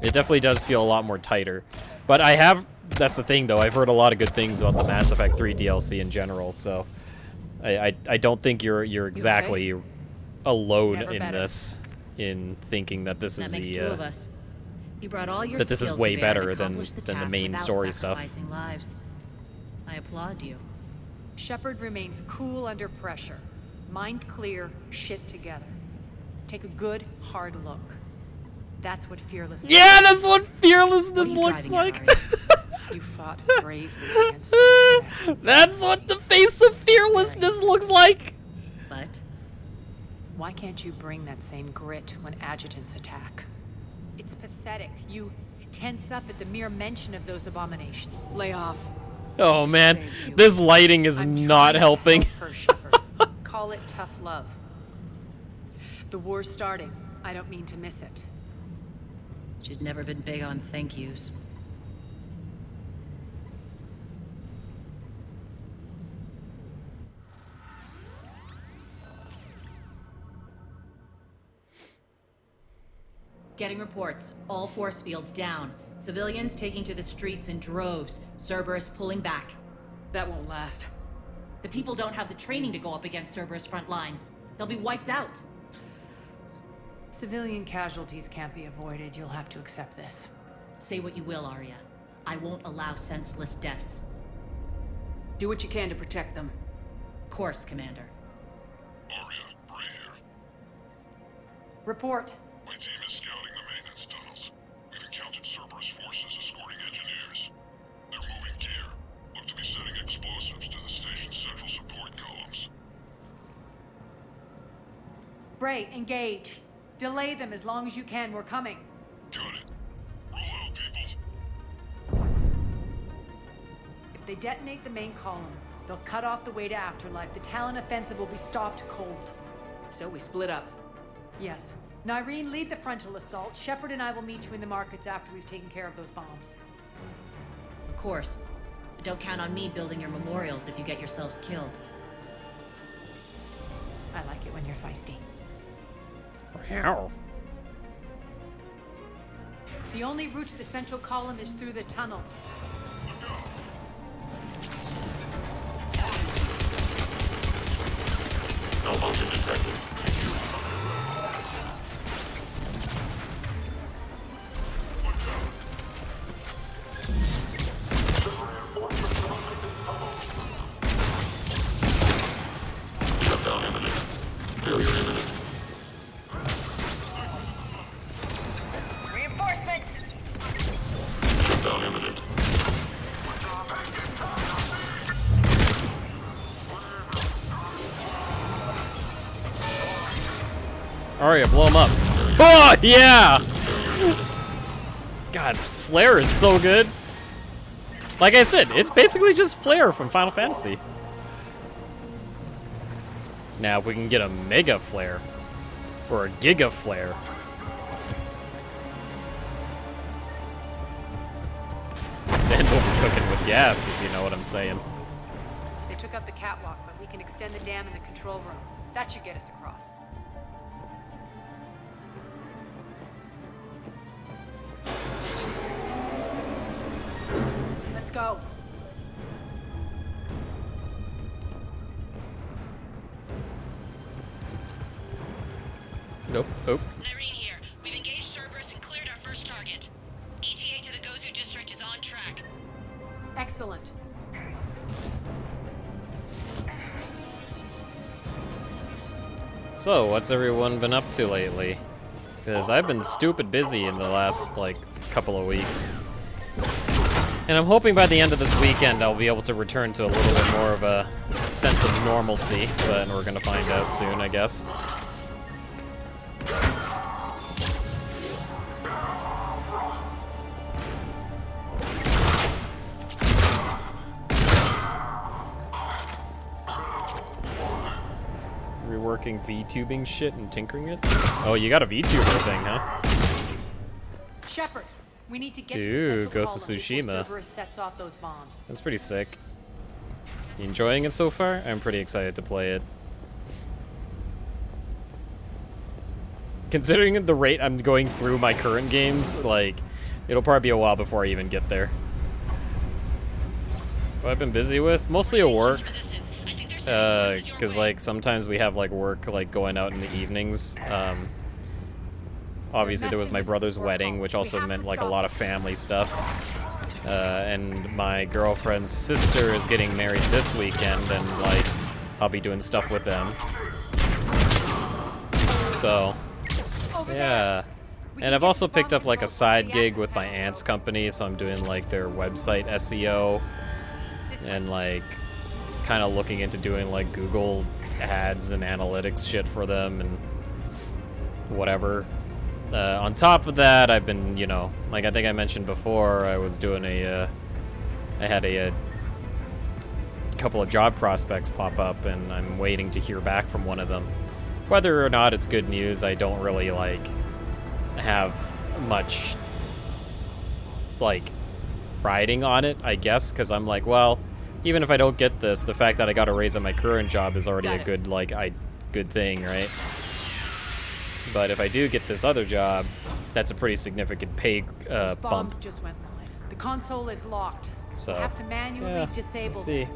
It definitely does feel a lot more tighter. But I have... That's the thing, though. I've heard a lot of good things about the Mass Effect 3 DLC in general, so... I don't think you're exactly alone in this, in thinking that this is that makes the... 2 of us. You brought all your that this is skill way to bear better and than accomplished the task main without story stuff. sacrificing lives. I applaud you. Shepard remains cool under pressure. Mind clear, shit together. Take a good, hard look. That's what fearlessness Yeah, that's what fearlessness What are you looks driving like. You fought bravely against those men. That's what the face of fearlessness looks like. But Why can't you bring that same grit when adjutants attack? It's pathetic. You tense up at the mere mention of those abominations. Lay off. Oh man, this lighting is not helping. Help her, Shepard. Call it tough love. The war's starting. I don't mean to miss it. She's never been big on thank yous. Getting reports. All force fields down. Civilians taking to the streets in droves. Cerberus pulling back. That won't last. The people don't have the training to go up against Cerberus front lines. They'll be wiped out. Civilian casualties can't be avoided. You'll have to accept this. Say what you will, Arya. I won't allow senseless deaths. Do what you can to protect them. Of course, Commander. Arya, Bray here. Report. My team is scouting the maintenance tunnels. We've encountered Cerberus forces escorting engineers. They're moving gear. Look to be setting explosives to the station's central support columns. Bray, engage. Delay them as long as you can. We're coming. Got it. Roll out, people. If they detonate the main column, they'll cut off the way to Afterlife. The Talon offensive will be stopped cold. So we split up. Yes. Nyreen, lead the frontal assault. Shepard and I will meet you in the markets after we've taken care of those bombs. Of course. But don't count on me building your memorials if you get yourselves killed. I like it when you're feisty. Wow. The only route to the central column is through the tunnels. Malfunction detected. Shutdown imminent. Failure imminent. Reinforcements! Shutdown imminent. Arya, blow him up. Oh, yeah! God, Flare is so good. Like I said, it's basically just Flare from Final Fantasy. Now, if we can get a Mega Flare, or a Giga Flare. Then we'll be cooking with gas, if you know what I'm saying. They took up the catwalk, but we can extend the dam in the control room. That should get us across. Let's go. Nope. Oh. Nyreen here. We've engaged Cerberus and cleared our first target. ETA to the Gozu district is on track. Excellent. So, what's everyone been up to lately? Because I've been stupid busy in the last, like, couple of weeks. And I'm hoping by the end of this weekend I'll be able to return to a little bit more of a sense of normalcy, but we're gonna find out soon, I guess. Reworking VTubing shit and tinkering it? Oh, you got a VTuber thing, huh? Shepard, we need to get to Ooh, the central Ghost of column before Tsushima. Cerberus sets off those bombs. That's pretty sick. You enjoying it so far? I'm pretty excited to play it. Considering the rate I'm going through my current games, like, it'll probably be a while before I even get there. What I've been busy with? Mostly at work. Cause like sometimes we have like work like going out in the evenings. Obviously there was my brother's wedding, which also meant like a lot of family stuff. And my girlfriend's sister is getting married this weekend, and like I'll be doing stuff with them. So yeah. And I've also picked up like a side gig with my aunt's company, so I'm doing like their website SEO and like kind of looking into doing like Google ads and analytics shit for them and whatever. On top of that, I've been, you know, like I think I mentioned before, I was doing I had a couple of job prospects pop up, and I'm waiting to hear back from one of them. Whether or not it's good news, I don't really, like, have much, like, riding on it, I guess, because I'm like, well, even if I don't get this, the fact that I got a raise at my current job is already a good, like, good thing, right? But if I do get this other job, that's a pretty significant pay Bombs bump. just went live. The console is locked. So, You have to manually yeah, disable. let's see.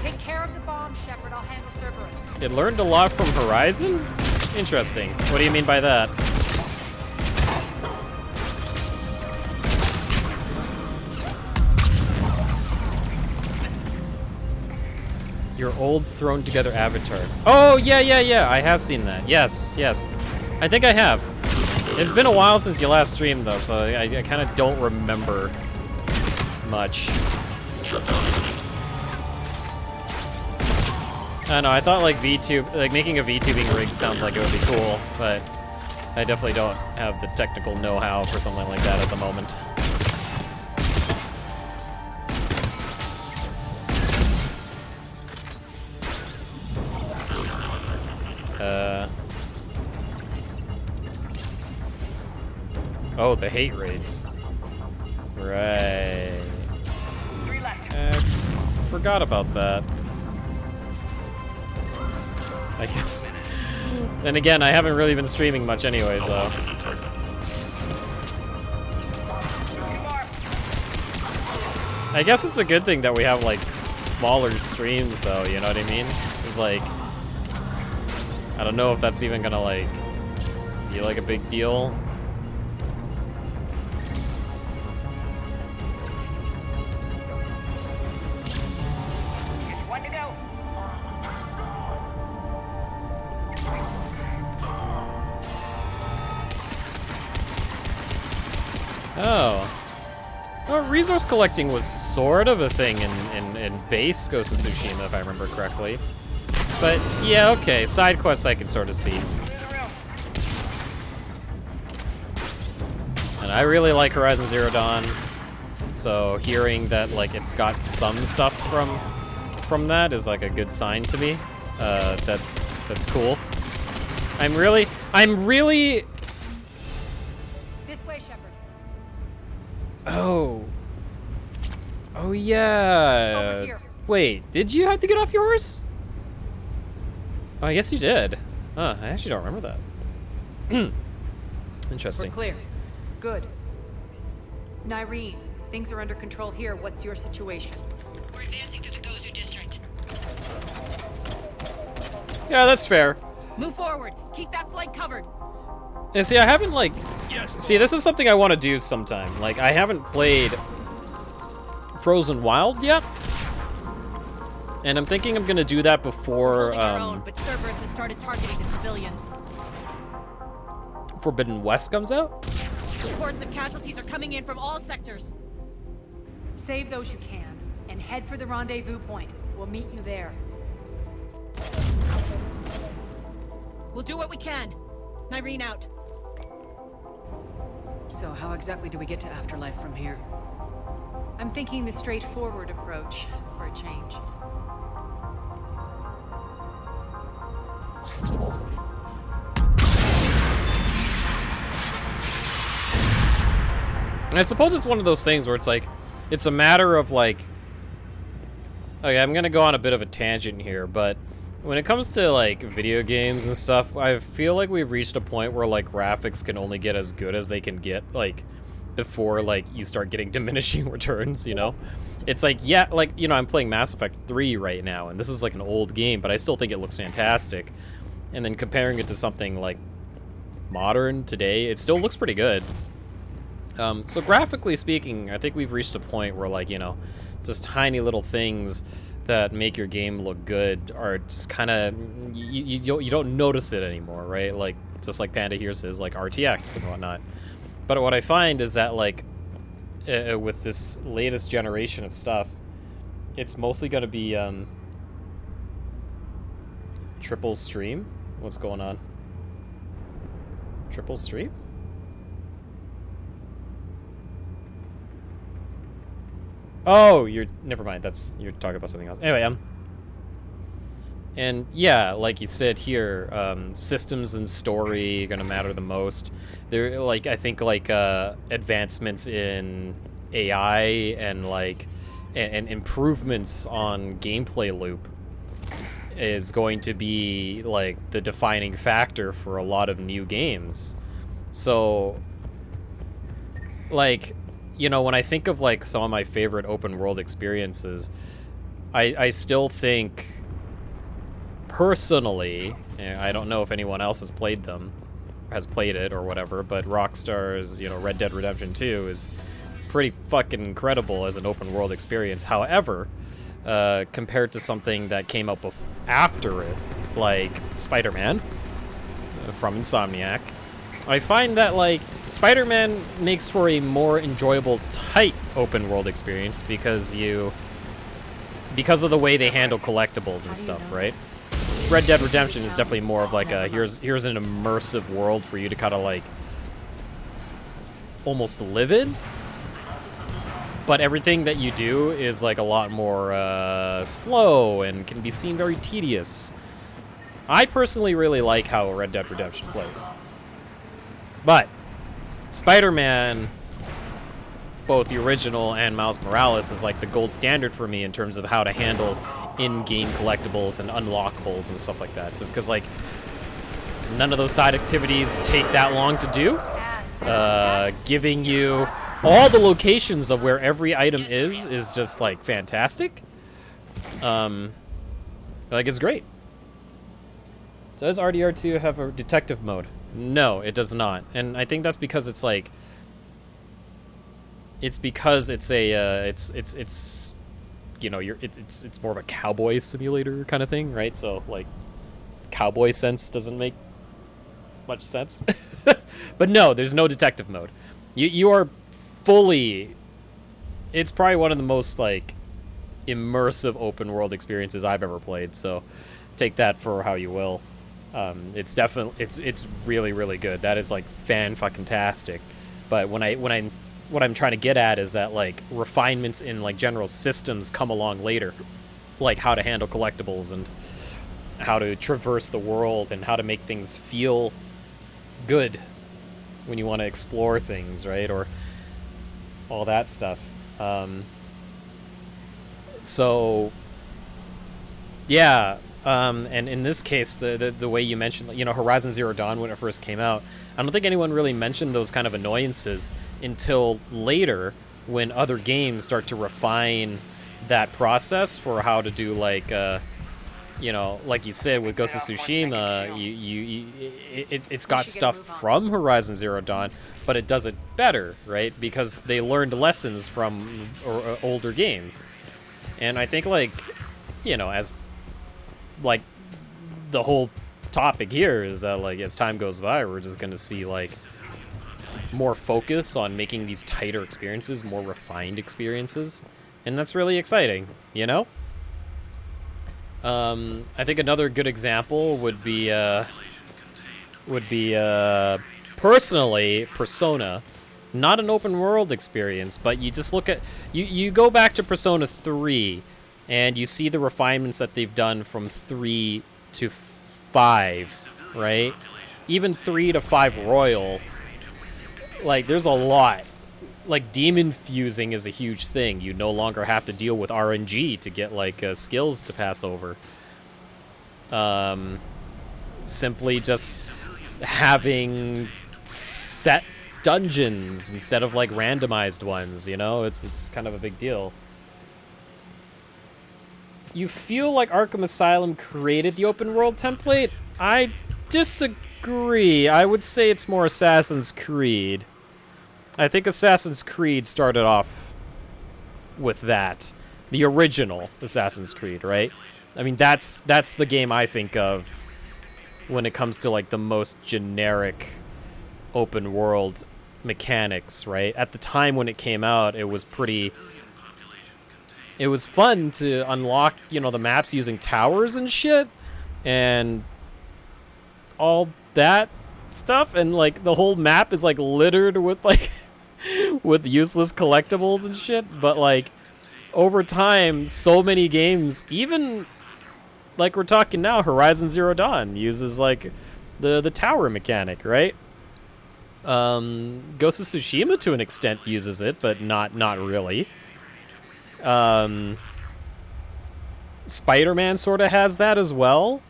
Take care of the bomb, Shepard. I'll handle Cerberus. It learned a lot from Horizon? Interesting. What do you mean by that? Your old thrown together avatar. Oh, yeah. I have seen that. Yes. I think I have. It's been a while since you last streamed, though, so I kind of don't remember much. I don't know, I thought like VTube, like making a VTubing rig sounds like it would be cool, but I definitely don't have the technical know-how for something like that at the moment. Oh, the hate raids. Right. Forgot about that. I guess. Then again, I haven't really been streaming much anyway, so. I guess it's a good thing that we have, like, smaller streams, though, you know what I mean? It's like, I don't know if that's even gonna, like, be, like, a big deal. Oh. Well, resource collecting was sort of a thing in base Ghost of Tsushima, if I remember correctly. But, yeah, okay, side quests I can sort of see. And I really like Horizon Zero Dawn, so hearing that, like, it's got some stuff from that is, like, a good sign to me. That's cool. I'm really... This way, Shepard. Oh. Oh, yeah. Over here. Wait, did you have to get off your horse? Oh, I guess you did. Huh, I actually don't remember that. Interesting. We're clear. Good. Nyreen, things are under control here. What's your situation? We're advancing through the Gozu district. Yeah, that's fair. Move forward. Keep that flank covered. And see, I haven't, like... See, this is something I want to do sometime. Like, I haven't played Frozen Wild yet. And I'm thinking I'm gonna do that before, But Cerberus has started targeting the civilians. Forbidden West comes out? Reports of casualties are coming in from all sectors. Save those you can, and head for the rendezvous point. We'll meet you there. We'll do what we can. Nyreen out. So how exactly do we get to Afterlife from here? I'm thinking the straightforward approach for a change. And I suppose it's one of those things where it's like, it's a matter of like, okay, I'm gonna go on a bit of a tangent here, but when it comes to like video games and stuff, I feel like we've reached a point where like graphics can only get as good as they can get, like before like you start getting diminishing returns, you know? It's like, yeah, like, you know, I'm playing Mass Effect 3 right now, and this is like an old game, but I still think it looks fantastic. And then comparing it to something like modern today, it still looks pretty good. So graphically speaking, I think we've reached a point where, like, you know, just tiny little things that make your game look good are just kind of, you don't notice it anymore, right? Like, just like Panda here says, like RTX and whatnot. But what I find is that, like, with this latest generation of stuff, it's mostly gonna be triple stream. What's going on? Triple stream? Oh, never mind. You're talking about something else. Anyway, and yeah, like you said here, systems and story are gonna matter the most. There, like, I think like advancements in AI and like and improvements on gameplay loop is going to be like the defining factor for a lot of new games. So, like, you know, when I think of like some of my favorite open world experiences, I still think personally, I don't know if anyone else has played it or whatever, but Rockstar's, you know, Red Dead Redemption 2 is pretty fucking incredible as an open world experience. However, compared to something that came out after it, like Spider-Man from Insomniac, I find that like Spider-Man makes for a more enjoyable, tight open world experience because of the way they handle collectibles and stuff, right? Red Dead Redemption is definitely more of like a here's an immersive world for you to kind of like almost live in. But everything that you do is like a lot more slow and can be seen very tedious. I personally really like how Red Dead Redemption plays. But Spider-Man, both the original and Miles Morales, is like the gold standard for me in terms of how to handle in-game collectibles and unlockables and stuff like that. Just because like none of those side activities take that long to do. Giving you all the locations of where every item is just like fantastic. Like it's great. Does RDR2 have a detective mode? No, it does not. And I think that's because it's like it's you know, it's more of a cowboy simulator kind of thing, right? So like cowboy sense doesn't make much sense. But no, there's no detective mode. You are fully, it's probably one of the most like immersive open world experiences I've ever played, so take that for how you will. It's definitely it's really, really good. That is like fan-fucking-tastic. But what I'm trying to get at is that like refinements in like general systems come along later, like how to handle collectibles and how to traverse the world and how to make things feel good when you want to explore things, right? Or all that stuff. So yeah, and in this case, the way you mentioned, you know, Horizon Zero Dawn when it first came out, I don't think anyone really mentioned those kind of annoyances until later when other games start to refine that process for how to do like you know, like you said with Ghost of Tsushima, it's got stuff from Horizon Zero Dawn, but it does it better, right? Because they learned lessons from older games. And I think, like, you know, as like the whole topic here is that like as time goes by, we're just gonna see like more focus on making these tighter experiences, more refined experiences, and that's really exciting, you know? I think another good example would be personally Persona. Not an open world experience, but you just look at you go back to Persona 3 and you see the refinements that they've done from 3 to 5, right? Even 3 to 5 Royal, like there's a lot. Like demon fusing is a huge thing. You no longer have to deal with RNG to get like skills to pass over. Simply just having set dungeons instead of like randomized ones, you know? It's kind of a big deal. You feel like Arkham Asylum created the open world template? I disagree. I would say it's more Assassin's Creed. I think Assassin's Creed started off with that. The original Assassin's Creed, right? I mean, that's the game I think of when it comes to like the most generic open world mechanics, right? At the time when it came out, it was pretty it was fun to unlock, you know, the maps using towers and shit, and all that stuff, and like the whole map is like littered with like with useless collectibles and shit. But like over time, so many games, even like we're talking now, Horizon Zero Dawn uses like the tower mechanic, right? Ghost of Tsushima to an extent uses it, but not really. Spider-Man sort of has that as well.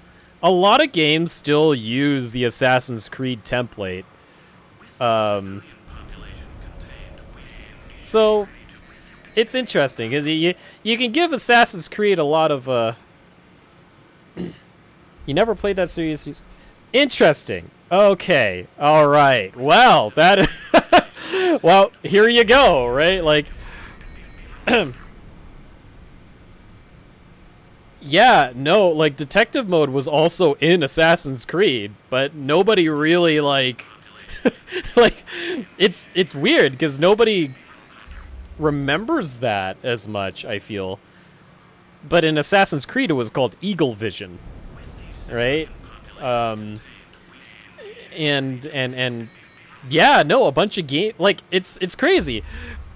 A lot of games still use the Assassin's Creed template. So it's interesting because you can give Assassin's Creed a lot of you never played that series? Interesting. Okay. All right. Well, that well, here you go, right? Like yeah, no, like detective mode was also in Assassin's Creed, but nobody really like like it's weird because nobody remembers that as much, I feel. But in Assassin's Creed it was called Eagle Vision, right? And yeah, no, a bunch of like it's crazy.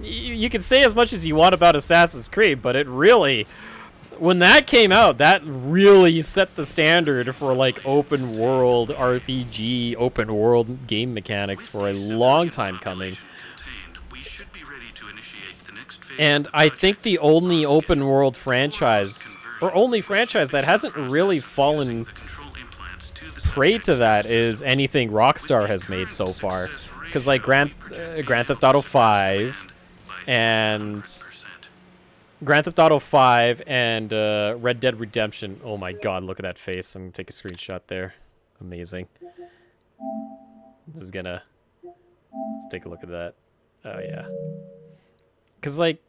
You can say as much as you want about Assassin's Creed, but it really, when that came out, that really set the standard for like open world RPG, open world game mechanics for a long time coming. And I think the only open world franchise, or only franchise that hasn't really fallen prey to that is anything Rockstar has made so far. Because like Grand Theft Auto 5 and Red Dead Redemption. Oh my god, look at that face. I'm gonna take a screenshot there. Amazing. Let's take a look at that. Oh yeah. Because like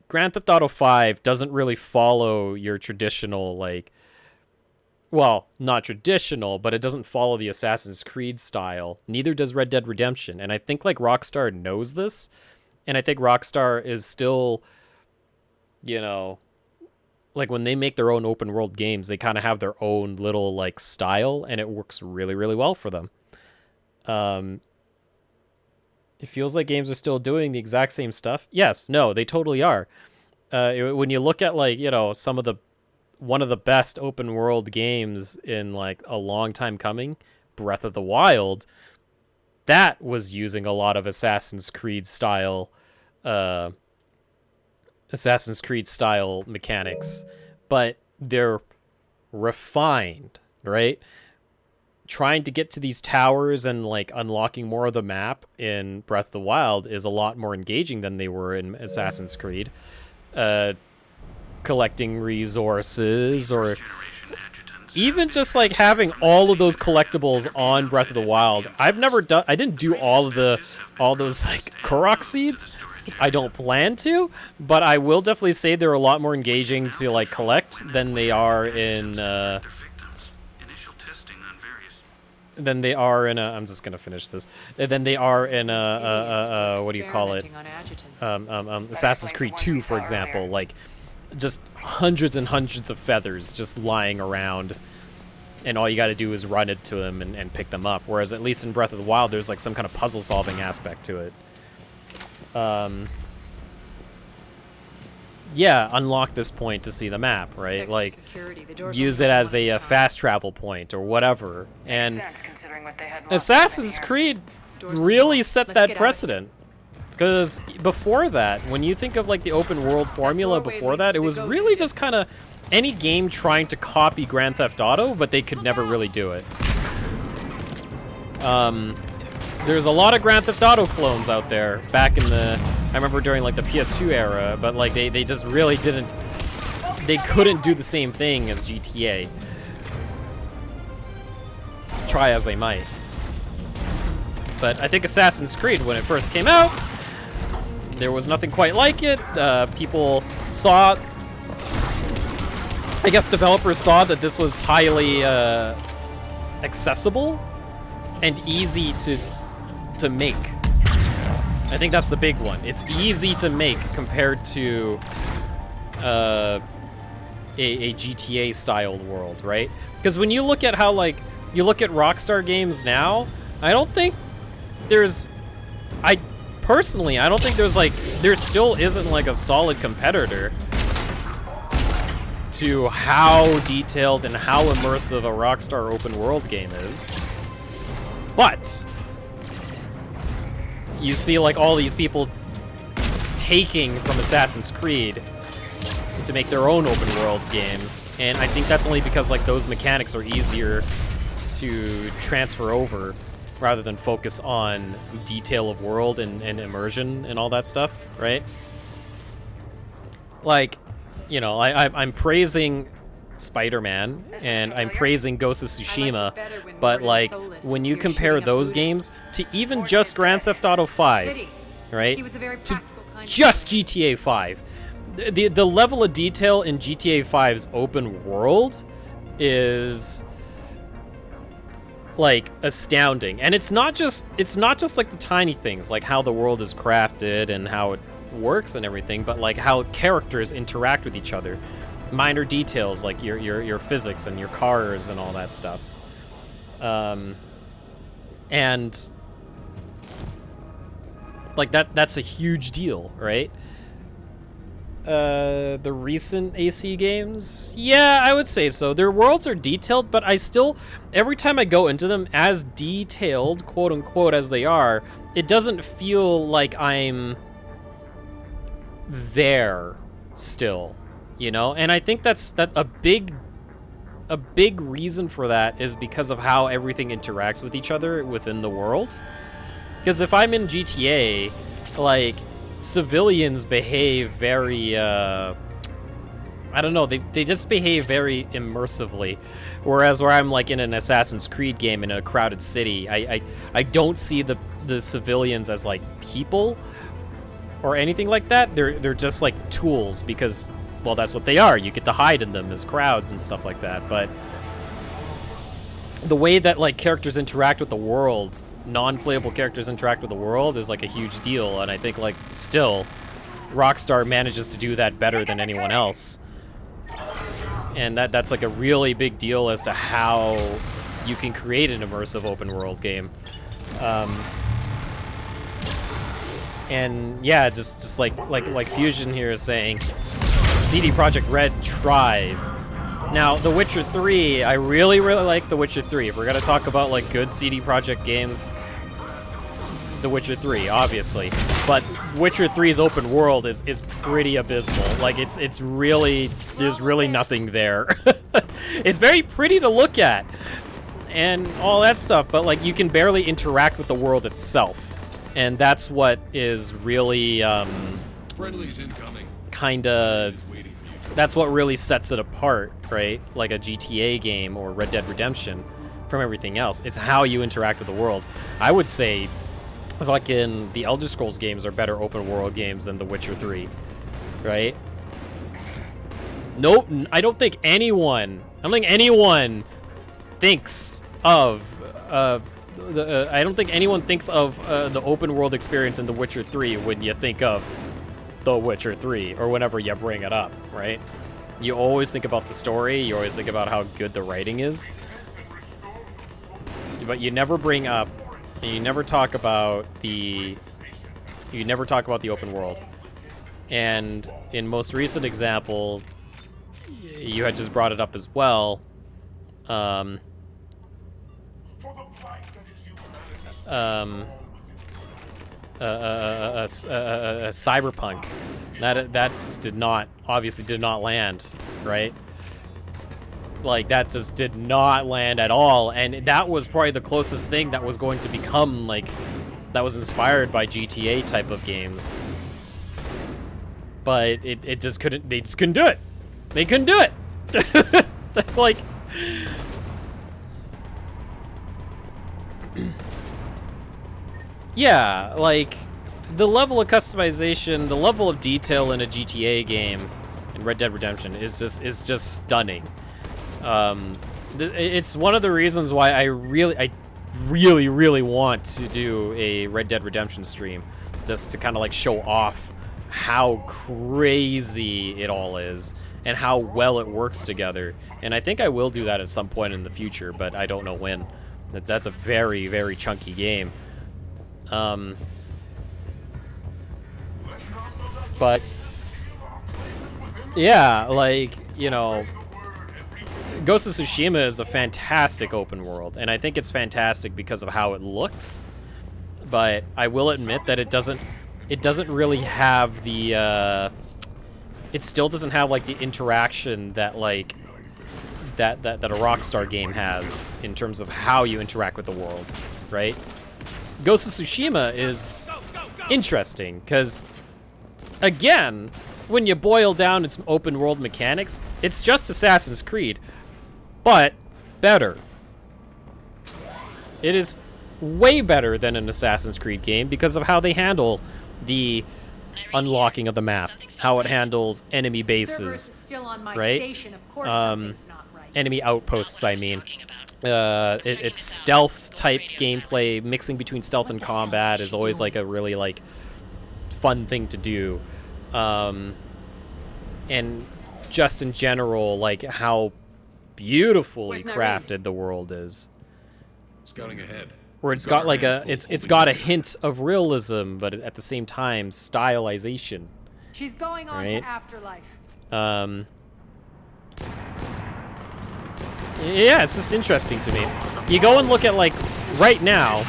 Grand Theft Auto 5 doesn't really follow your traditional, like, well, not traditional, but it doesn't follow the Assassin's Creed style. Neither does Red Dead Redemption. And I think like Rockstar knows this. And I think Rockstar is still, you know, like when they make their own open world games, they kind of have their own little like style, and it works really, really well for them. It feels like games are still doing the exact same stuff. Yes, no, they totally are. When you look at like, you know, one of the best open world games in like a long time coming, Breath of the Wild, that was using a lot of Assassin's Creed style mechanics, but they're refined, right? Trying to get to these towers and like unlocking more of the map in Breath of the Wild is a lot more engaging than they were in Assassin's Creed. Collecting resources, or even just like having all of those collectibles on Breath of the Wild. I didn't do all those like Korok seeds. I don't plan to, but I will definitely say they're a lot more engaging to like collect than they are in I'm just gonna finish this. Than they are in what do you call it? Assassin's Creed 2, for example. Like, just hundreds and hundreds of feathers just lying around, and all you got to do is run into them and pick them up. Whereas at least in Breath of the Wild, there's like some kind of puzzle-solving aspect to it. Yeah, unlock this point to see the map, right? Like, use it as a fast travel point or whatever. And Assassin's Creed really set that precedent. Because before that, when you think of like the open world formula before that, it was really just kind of any game trying to copy Grand Theft Auto, but they could never really do it. There's a lot of Grand Theft Auto clones out there back in I remember during like the PS2 era, but like they just really they couldn't do the same thing as GTA. Try as they might. But I think Assassin's Creed, when it first came out, there was nothing quite like it. People saw, I guess developers saw that this was highly accessible and easy to make. I think that's the big one. It's easy to make compared to a GTA styled world, right? Because when you look at how like you look at Rockstar games now, I don't think there's I don't think there still isn't like a solid competitor to how detailed and how immersive a Rockstar open world game is. But you see like all these people taking from Assassin's Creed to make their own open world games, and I think that's only because like those mechanics are easier to transfer over rather than focus on detail of world and immersion and all that stuff, right? Like, you know, I'm praising Spider-Man and I'm praising Ghost of Tsushima, but like when you compare those games to even just Grand Theft Auto 5, right? To just GTA 5, the level of detail in GTA 5's open world is like astounding. And it's not just like the tiny things, like how the world is crafted and how it works and everything, but like how characters interact with each other. Minor details like your physics and your cars and all that stuff. And like that's a huge deal, right? The recent AC games? Yeah, I would say so. Their worlds are detailed, but I still, every time I go into them, as detailed, quote unquote, as they are, it doesn't feel like I'm there still, you know? And I think that's a big reason for that is because of how everything interacts with each other within the world. Because if I'm in GTA, like, civilians behave very, I don't know, they just behave very immersively. Whereas where I'm like in an Assassin's Creed game in a crowded city, I don't see the civilians as like people or anything like that. They're just like tools because, well, that's what they are. You get to hide in them as crowds and stuff like that. But the way that like characters interact with the world, non-playable characters interact with the world, is like a huge deal, and I think like still Rockstar manages to do that better than anyone else, and that's like a really big deal as to how you can create an immersive open world game. And yeah, just like Fusion here is saying, CD Projekt Red tries. Now, The Witcher 3, I really like The Witcher 3. If we're gonna talk about like good CD Projekt games, it's The Witcher 3, obviously. But Witcher 3's open world is pretty abysmal. Like it's really, there's really nothing there. It's very pretty to look at and all that stuff, but like you can barely interact with the world itself. And that's what is really Friendly's incoming. Kinda, that's what really sets it apart, right? Like a GTA game or Red Dead Redemption from everything else. It's how you interact with the world. I would say fucking the Elder Scrolls games are better open world games than The Witcher 3, right? Nope, I don't think anyone thinks of I don't think anyone thinks of the open world experience in The Witcher 3 when you think of The Witcher 3 or whenever you bring it up, right? You always think about the story, you always think about how good the writing is, but you never bring up, and you never talk about the open world. And in most recent example, you had just brought it up as well. Cyberpunk. That obviously did not land, right? Like, that just did not land at all, and that was probably the closest thing that was going to become, like, that was inspired by GTA type of games. But it just couldn't, they just couldn't do it. They couldn't do it! Like... Yeah, like, the level of customization, the level of detail in a GTA game in Red Dead Redemption is just stunning. It's one of the reasons why I really want to do a Red Dead Redemption stream, just to kind of like show off how crazy it all is and how well it works together. And I think I will do that at some point in the future, but I don't know when. That's a very, very chunky game. But yeah, like, you know, Ghost of Tsushima is a fantastic open world, and I think it's fantastic because of how it looks. But I will admit that it doesn't really have the it still doesn't have like the interaction that like that a Rockstar game has in terms of how you interact with the world, right? Ghost of Tsushima is interesting because, again, when you boil down its open world mechanics, it's just Assassin's Creed, but better. It is way better than an Assassin's Creed game because of how they handle the unlocking of the map, how it handles enemy bases, right? Enemy outposts, I mean. It's stealth type gameplay. Mixing between stealth and combat is always like a really like fun thing to do. And just in general, like how beautifully crafted the world is. Scouting ahead. Where it's got like it's got a hint of realism, but at the same time stylization. She's going on to Afterlife. Yeah, it's just interesting to me. You go and look at like right now.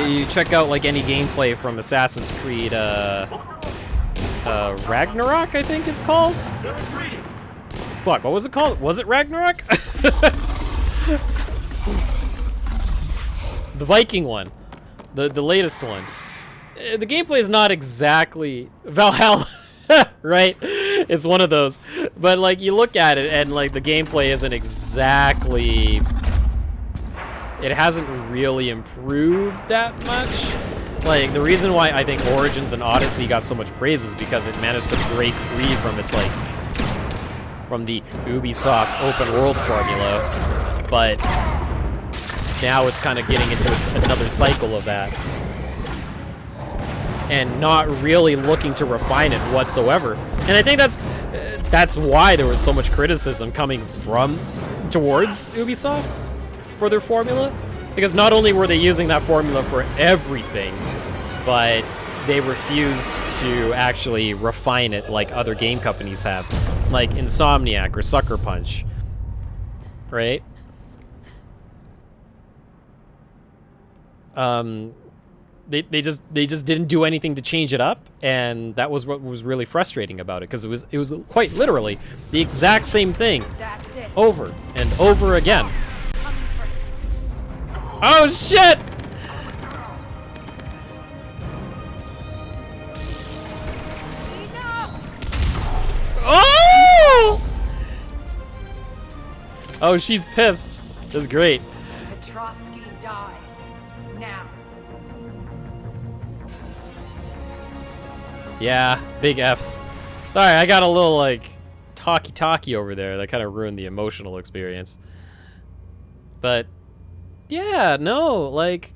You check out like any gameplay from Assassin's Creed. Ragnarok, I think it's called. Fuck, what was it called? Was it Ragnarok? The Viking one, the latest one. The gameplay is not exactly Valhalla, right? It's one of those, but like you look at it and like the gameplay isn't exactly. It hasn't really improved that much. Like the reason why I think Origins and Odyssey got so much praise was because it managed to break free from its like from the Ubisoft open world formula, but now it's kind of getting into another cycle of that and not really looking to refine it whatsoever. And I think that's why there was so much criticism coming towards Ubisoft for their formula, because not only were they using that formula for everything, but they refused to actually refine it like other game companies have, like Insomniac or Sucker Punch, right? They just didn't do anything to change it up, and that was what was really frustrating about it, because it was quite literally the exact same thing over and over again. Oh shit! Oh! Oh, she's pissed. That's great. Petrovsky dies now. Yeah, big Fs. Sorry, I got a little like talky over there that kind of ruined the emotional experience. But yeah, no, like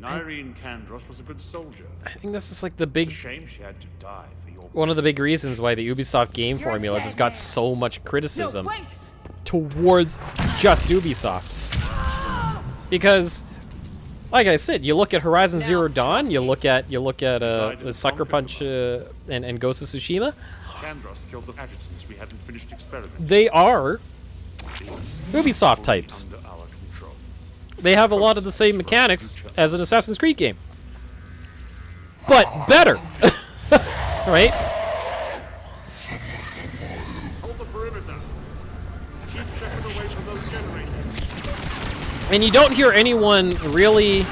Nyreen Kandros was a good soldier. I think this is like the big It's a shame she had to die for your one of the big reasons why the Ubisoft game formula just got so much criticism towards just Ubisoft. Because like I said, you look at Horizon Zero Dawn, you look at Sucker Punch and Ghost of Tsushima. Kandros killed the adjutants we hadn't finished experimenting. They are Ubisoft types. Under our control. They have a lot of the same mechanics as an Assassin's Creed game, but better, right? Hold the perimeter. Keep Shepard away from those generators. And you don't hear anyone really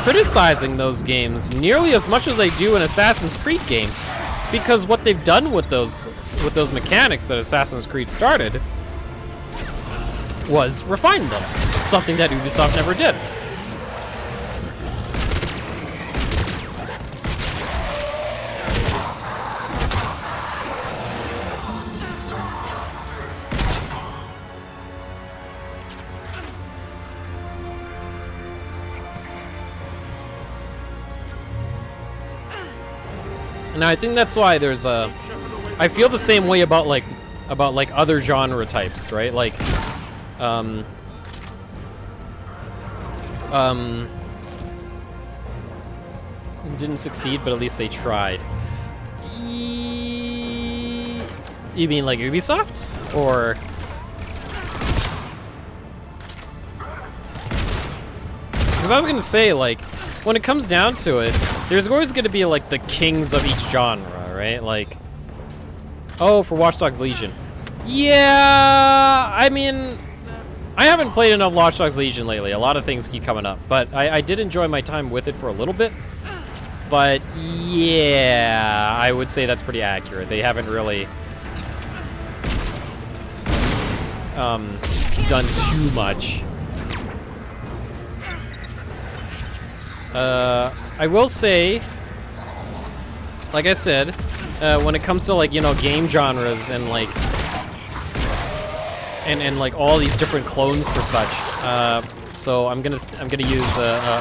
criticizing those games nearly as much as they do an Assassin's Creed game, because what they've done with those mechanics that Assassin's Creed started was refine them, something that Ubisoft never did. And I think that's why there's a... I feel the same way about like other genre types, right? Like, didn't succeed, but at least they tried. You mean like Ubisoft? Or... Because I was gonna say, like, when it comes down to it, there's always gonna be like the kings of each genre, right? Like, oh, for Watch Dogs Legion. Yeah, I mean, I haven't played enough Watch Dogs Legion lately. A lot of things keep coming up, but I did enjoy my time with it for a little bit. But yeah, I would say that's pretty accurate. They haven't really done too much. I will say, like I said, when it comes to like, you know, game genres and like like all these different clones for such, so I'm gonna use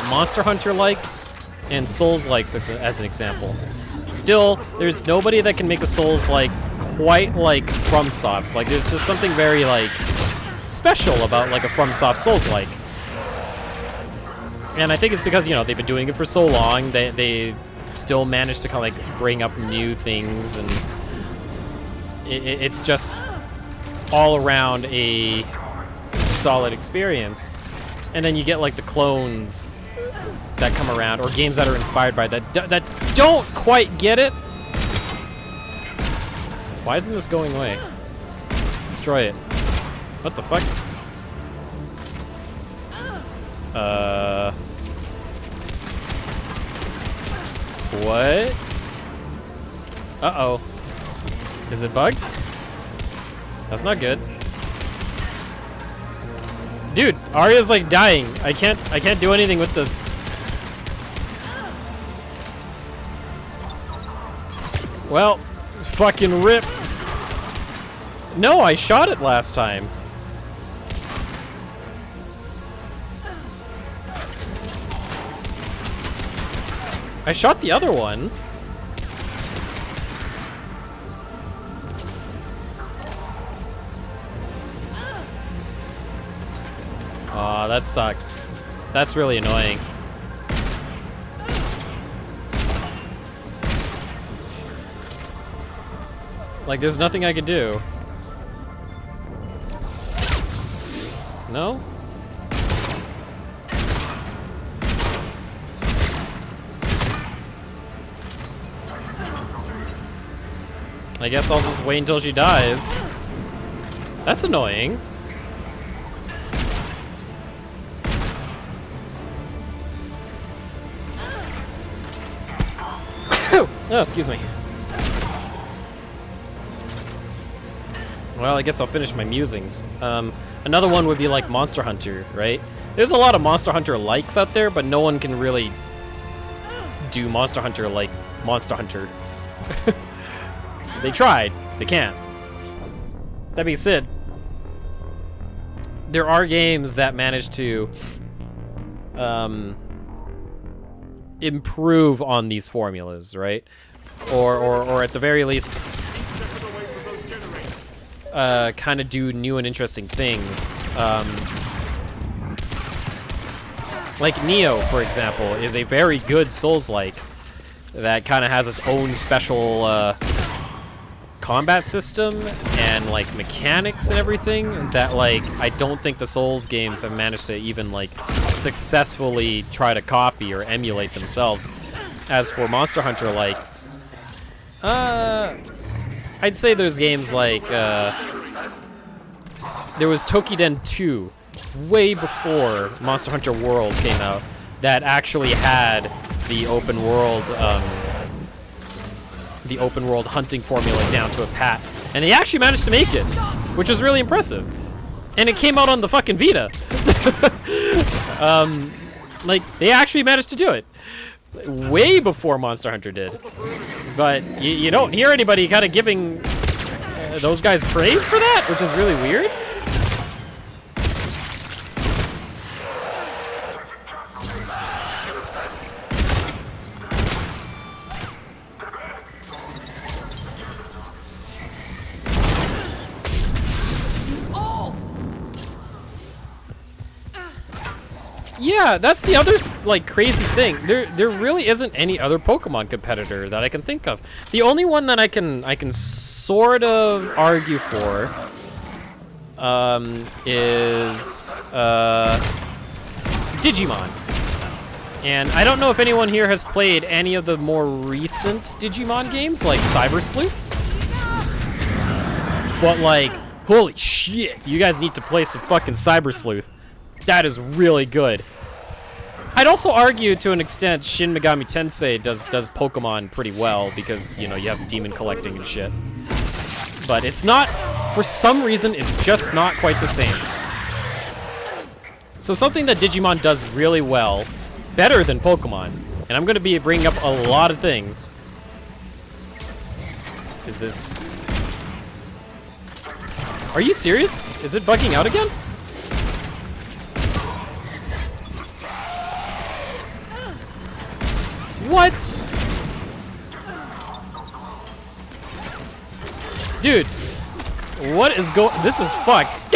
Monster Hunter likes and Souls likes as an example. Still, there's nobody that can make a Souls like quite like FromSoft. Like, there's just something very like special about like a FromSoft Souls like. And I think it's because, you know, they've been doing it for so long, they still manage to kind of like bring up new things, and it's just all around a solid experience. And then you get like the clones that come around, or games that are inspired by that don't quite get it. Why isn't this going away? Destroy it. What the fuck? What? Uh-oh. Is it bugged? That's not good. Dude, Arya's like dying. I can't do anything with this. Well, fucking rip. No, I shot it last time. I shot the other one. Aw, that sucks. That's really annoying. Like, there's nothing I could do. No? I guess I'll just wait until she dies. That's annoying. Oh, excuse me. Well, I guess I'll finish my musings. Another one would be like Monster Hunter, right? There's a lot of Monster Hunter likes out there, but no one can really do Monster Hunter like Monster Hunter. They tried. They can't. That being said, there are games that manage to improve on these formulas, right? Or at the very least, kind of do new and interesting things. Like Nioh, for example, is a very good Souls-like that kind of has its own special combat system and like mechanics and everything that like I don't think the Souls games have managed to even like successfully try to copy or emulate themselves. As for Monster Hunter likes, I'd say there's games like there was Tokiden 2 way before Monster Hunter World came out that actually had the open world hunting formula down to a pat, and they actually managed to make it, which was really impressive. And it came out on the fucking Vita. Like, they actually managed to do it way before Monster Hunter did. But you don't hear anybody kind of giving those guys praise for that, which is really weird. Yeah, that's the other like crazy thing. There really isn't any other Pokemon competitor that I can think of. The only one that I can sort of argue for is Digimon. And I don't know if anyone here has played any of the more recent Digimon games like Cyber Sleuth. But like, holy shit, you guys need to play some fucking Cyber Sleuth. That is really good. I'd also argue to an extent Shin Megami Tensei does Pokemon pretty well because, you know, you have demon collecting and shit. But it's not, for some reason, it's just not quite the same. So something that Digimon does really well, better than Pokemon, and I'm going to be bringing up a lot of things, is this... Are you serious? Is it bugging out again? What? Dude, what is going... This is fucked.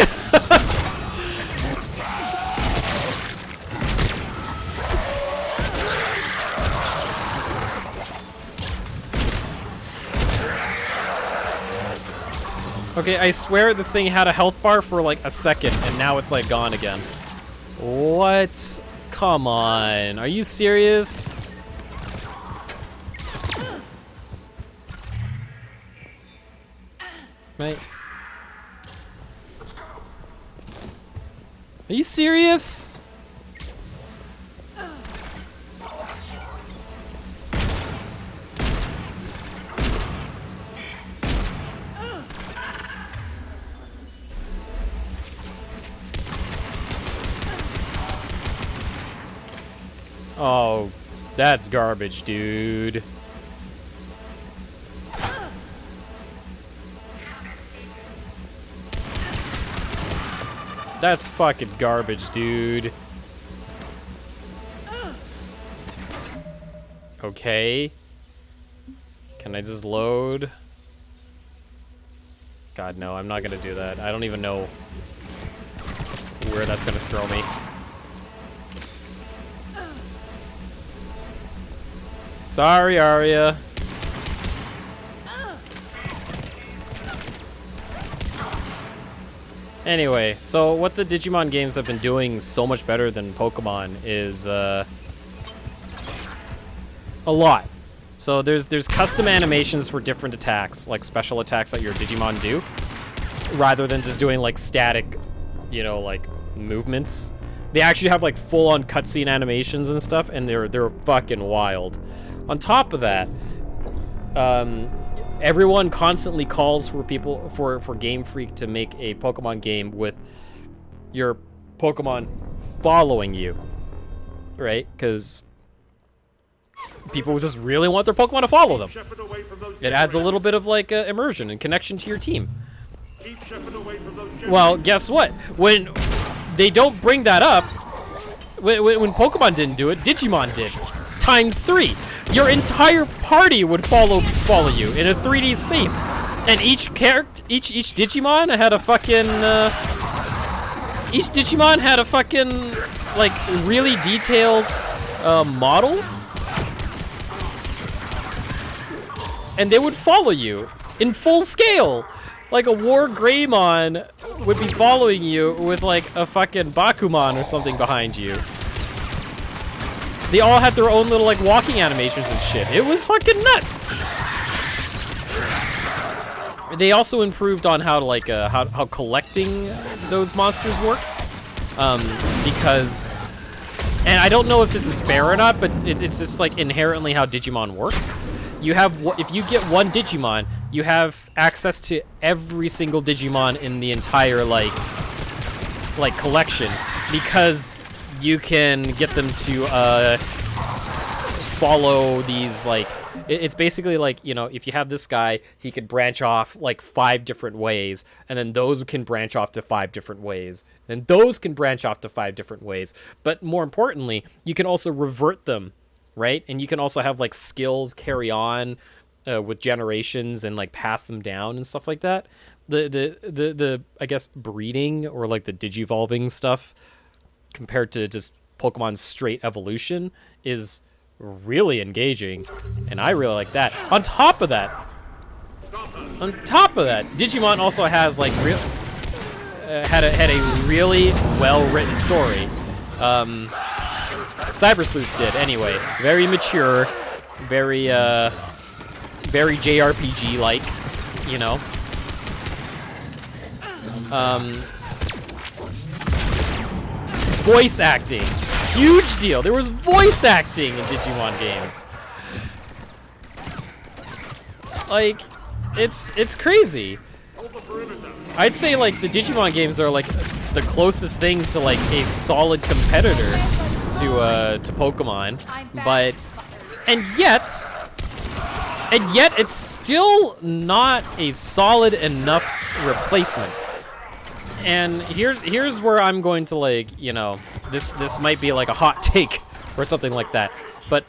Okay, I swear this thing had a health bar for like a second, and now it's like gone again. What? Come on. Are you serious? Mate. Are you serious? Oh, that's garbage, dude. That's fucking garbage, dude. Okay. Can I just load? God, no, I'm not gonna do that. I don't even know where that's gonna throw me. Sorry, Arya. Anyway, so what the Digimon games have been doing so much better than Pokemon is a lot. So there's custom animations for different attacks, like special attacks that your Digimon do, rather than just doing like static, you know, like movements. They actually have like full-on cutscene animations and stuff, and they're fucking wild. On top of that, everyone constantly calls for people for Game Freak to make a Pokemon game with your Pokemon following you, right? Because people just really want their Pokemon to follow them. It adds a little bit of like immersion and connection to your team. Well, guess what? When they don't bring that up, when Pokemon didn't do it, Digimon did, ×3. Your entire party would follow you in a 3D space, and each character, each Digimon had a fucking like really detailed model, and they would follow you in full scale. Like a War Greymon would be following you with like a fucking Bakuman or something behind you. They all had their own little like walking animations and shit. It was fucking nuts. They also improved on how to like how collecting those monsters worked, because, and I don't know if this is fair or not, but it's just like inherently how Digimon work. You have, if you get one Digimon, you have access to every single Digimon in the entire like collection, because you can get them to follow these, like, it's basically like, you know, if you have this guy, he could branch off like 5 different ways, and then those can branch off to 5 different ways, and those can branch off to 5 different ways. But more importantly, you can also revert them, right? And you can also have like skills carry on with generations and like pass them down and stuff like that. The I guess breeding or like the digivolving stuff compared to just Pokemon's straight evolution is really engaging, and I really like that. On top of that, Digimon also has like had a really well-written story. Cyber Sleuth did anyway. Very mature, very JRPG-like, you know. Voice acting, huge deal. There was voice acting in Digimon games. Like, it's crazy. I'd say like the Digimon games are like the closest thing to like a solid competitor to Pokemon, but and yet it's still not a solid enough replacement. And here's where I'm going to, like, you know, this might be like a hot take or something like that, but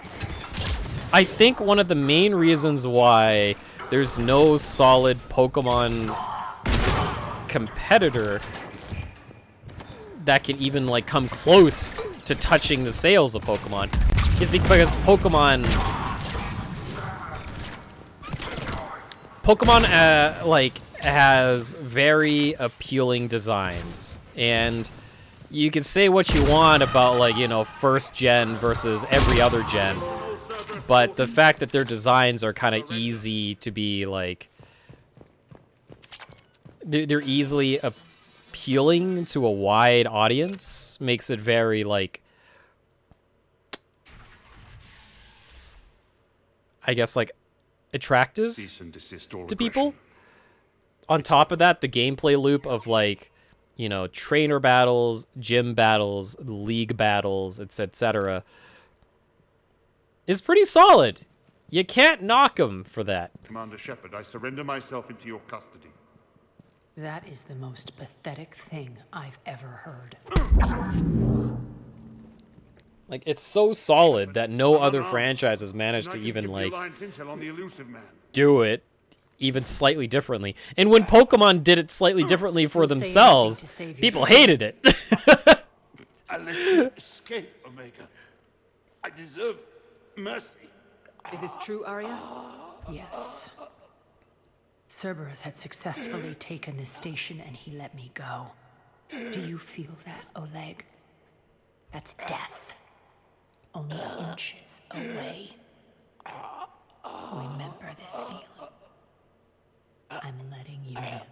I think one of the main reasons why there's no solid Pokemon competitor that can even like come close to touching the sales of Pokemon is because Pokemon like has very appealing designs, and you can say what you want about, like, you know, first gen versus every other gen, but the fact that their designs are kind of easy to be like they're easily appealing to a wide audience makes it very like, I guess, like attractive to people. On top of that, the gameplay loop of, like, you know, trainer battles, gym battles, league battles, etc. is pretty solid. You can't knock them for that. Commander Shepard, I surrender myself into your custody. That is the most pathetic thing I've ever heard. Like, it's so solid that no other franchise has managed to even, like, do it even slightly differently. And when Pokemon did it slightly differently for themselves, people hated it. I let you escape, Omega. I deserve mercy. Is this true, Arya? Yes. Cerberus had successfully taken this station and he let me go. Do you feel that, Oleg? That's death. Only inches away. Remember this feeling. I'm letting you live.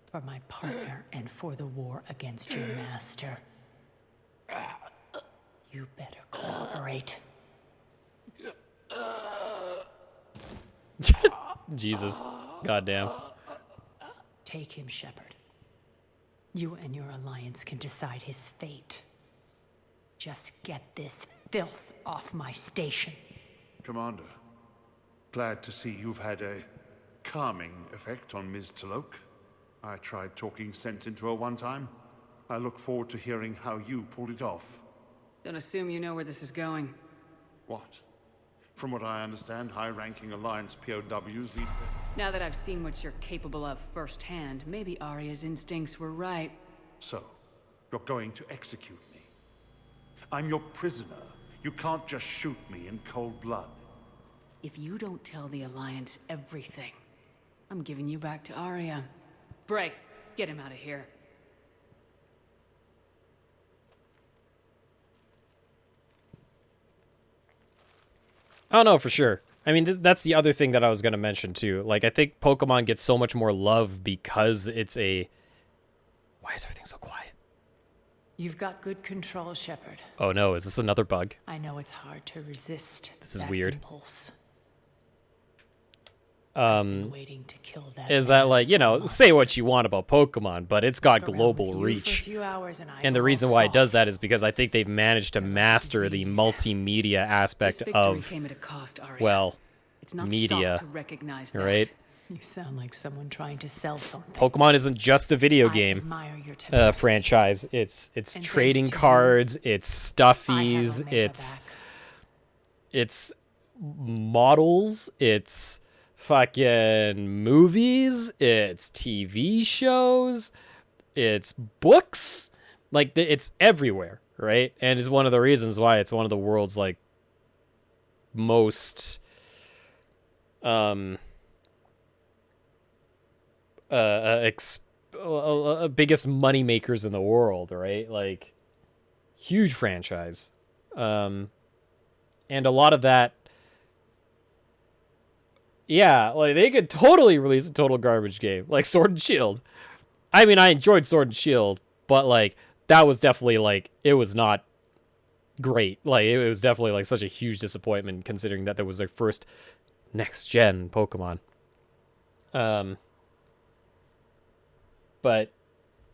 For my partner and for the war against your master. You better cooperate. Jesus. Goddamn. Take him, Shepard. You and your alliance can decide his fate. Just get this filth off my station. Commander, glad to see you've had a calming effect on Ms. Talok. I tried talking sense into her one time. I look forward to hearing how you pulled it off. Don't assume you know where this is going. What? From what I understand, high-ranking Alliance POWs lead... Now that I've seen what you're capable of firsthand, maybe Arya's instincts were right. So, you're going to execute me. I'm your prisoner. You can't just shoot me in cold blood. If you don't tell the Alliance everything, I'm giving you back to Arya. Bray, get him out of here. I don't know for sure. I mean, that's the other thing that I was going to mention too. Like, I think Pokemon gets so much more love because it's a... Why is everything so quiet? You've got good control, Shepard. Oh no, is this another bug? I know it's hard to resist. This is that weird. Impulse. Waiting to kill that is that, like, you know, say what you want about Pokemon, but it's got global reach. And the reason why it does that is because I think they've managed to master the multimedia aspect of, well, media, right? You sound like someone trying to sell something. Pokemon isn't just a video game franchise. It's trading cards, it's stuffies, it's models, it's fucking movies, it's TV shows, it's books, Like, it's everywhere, right? And is one of the reasons why it's one of the world's, like, most biggest money makers in the world, right? Like, huge franchise. And a lot of that, yeah, like, they could totally release a total garbage game, like Sword and Shield. I mean, I enjoyed Sword and Shield, but, like, that was definitely, like, it was not great. Like, it was definitely, like, such a huge disappointment, considering that there was their first next-gen Pokemon. But,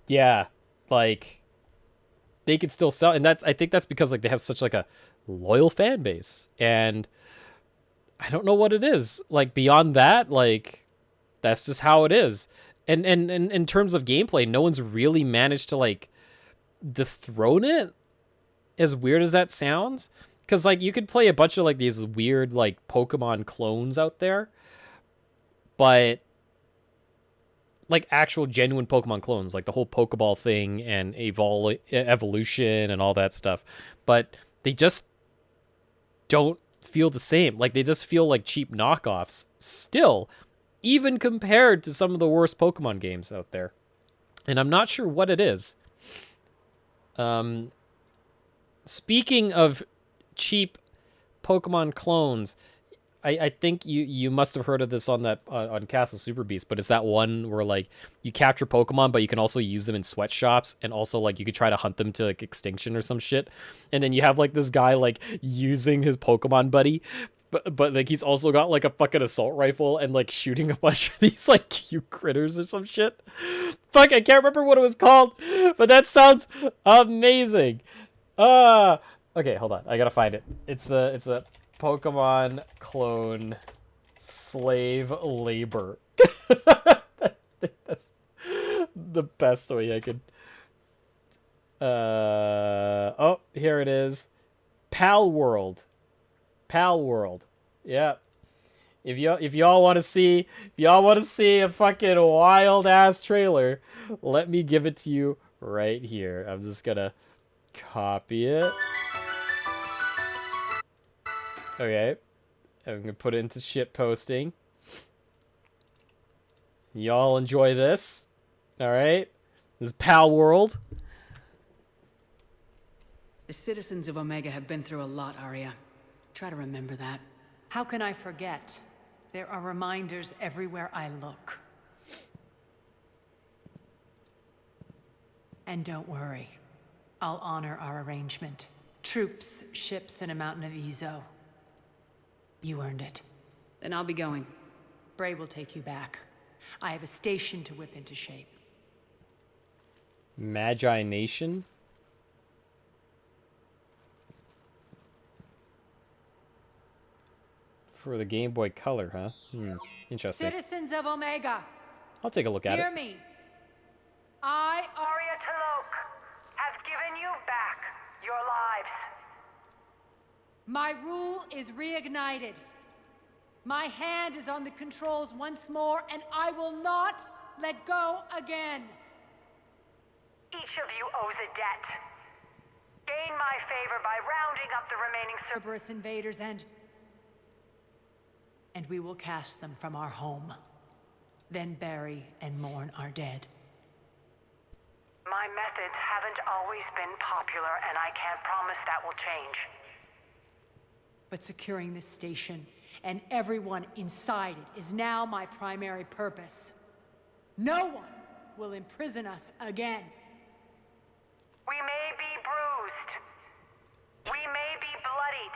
yeah, like, they could still sell, and I think that's because, like, they have such, like, a loyal fan base, and I don't know what it is. Like, beyond that, like, that's just how it is. And in terms of gameplay, no one's really managed to, like, dethrone it, as weird as that sounds. Because, like, you could play a bunch of, like, these weird, like, Pokemon clones out there, but, like, actual genuine Pokemon clones, like the whole Pokeball thing and evolution and all that stuff. But they just don't feel the same. Like, they just feel like cheap knockoffs still, even compared to some of the worst Pokemon games out there. And I'm not sure what it is. Speaking of cheap Pokemon clones, I think you must have heard of this on that on Castle Super Beast, but it's that one where, like, you capture Pokemon, but you can also use them in sweatshops, and also, like, you could try to hunt them to, like, extinction or some shit. And then you have, like, this guy, like, using his Pokemon buddy, but like, he's also got, like, a fucking assault rifle and, like, shooting a bunch of these, like, cute critters or some shit. Fuck, I can't remember what it was called, but that sounds amazing. Okay, hold on, I gotta find it. It's a Pokemon clone slave labor. That's the best way I could. Oh, here it is. Pal World. Yeah. If y'all want to see a fucking wild ass trailer, let me give it to you right here. I'm just gonna copy it. Okay, I'm gonna put it into shit posting. Y'all enjoy this. Alright? This is Pal World. The citizens of Omega have been through a lot, Arya. Try to remember that. How can I forget? There are reminders everywhere I look. And don't worry. I'll honor our arrangement. Troops, ships, and a mountain of Ezo. You earned it. Then I'll be going. Bray will take you back. I have a station to whip into shape. Magi Nation? For the Game Boy Color, huh? Interesting. Citizens of Omega, I'll take a look at hear it. me. I, Arya T'Loak, have given you back your lives. My rule is reignited. My hand is on the controls once more, and I will not let go again. Each of you owes a debt. Gain my favor by rounding up the remaining Cerberus invaders, and we will cast them from our home. Then bury and mourn our dead. My methods haven't always been popular, and I can't promise that will change. But securing this station and everyone inside it is now my primary purpose. No one will imprison us again. We may be bruised. We may be bloodied.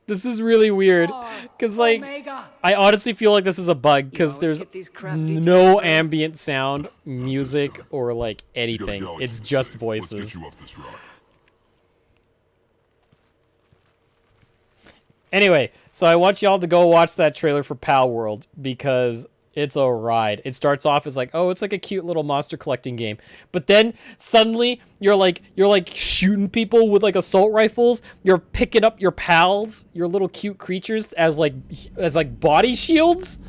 This is really weird, because, like, I honestly feel like this is a bug, because there's no ambient sound, music, or, like, anything. It's just voices. Anyway, so I want y'all to go watch that trailer for Pal World, because it's a ride. It starts off as like, oh, it's like a cute little monster collecting game. But then suddenly you're like shooting people with like assault rifles. You're picking up your pals, your little cute creatures as like body shields.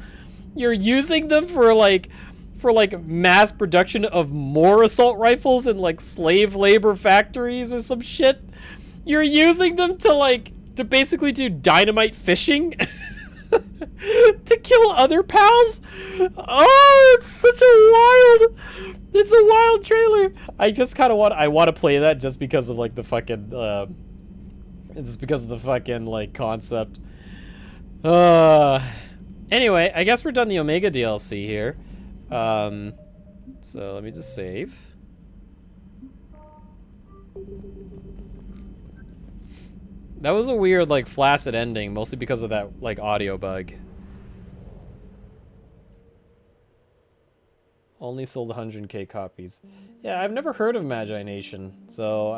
You're using them for for like mass production of more assault rifles in like slave labor factories or some shit. You're using them to basically do dynamite fishing to kill other pals. Oh, it's a wild trailer. I just kind of want to play that just because of like the fucking just because of the fucking like concept. Anyway, I guess we're done the Omega DLC here. So let me just save. That was a weird, like, flaccid ending, mostly because of that, like, audio bug. Only sold 100k copies. Yeah, I've never heard of Magi Nation, so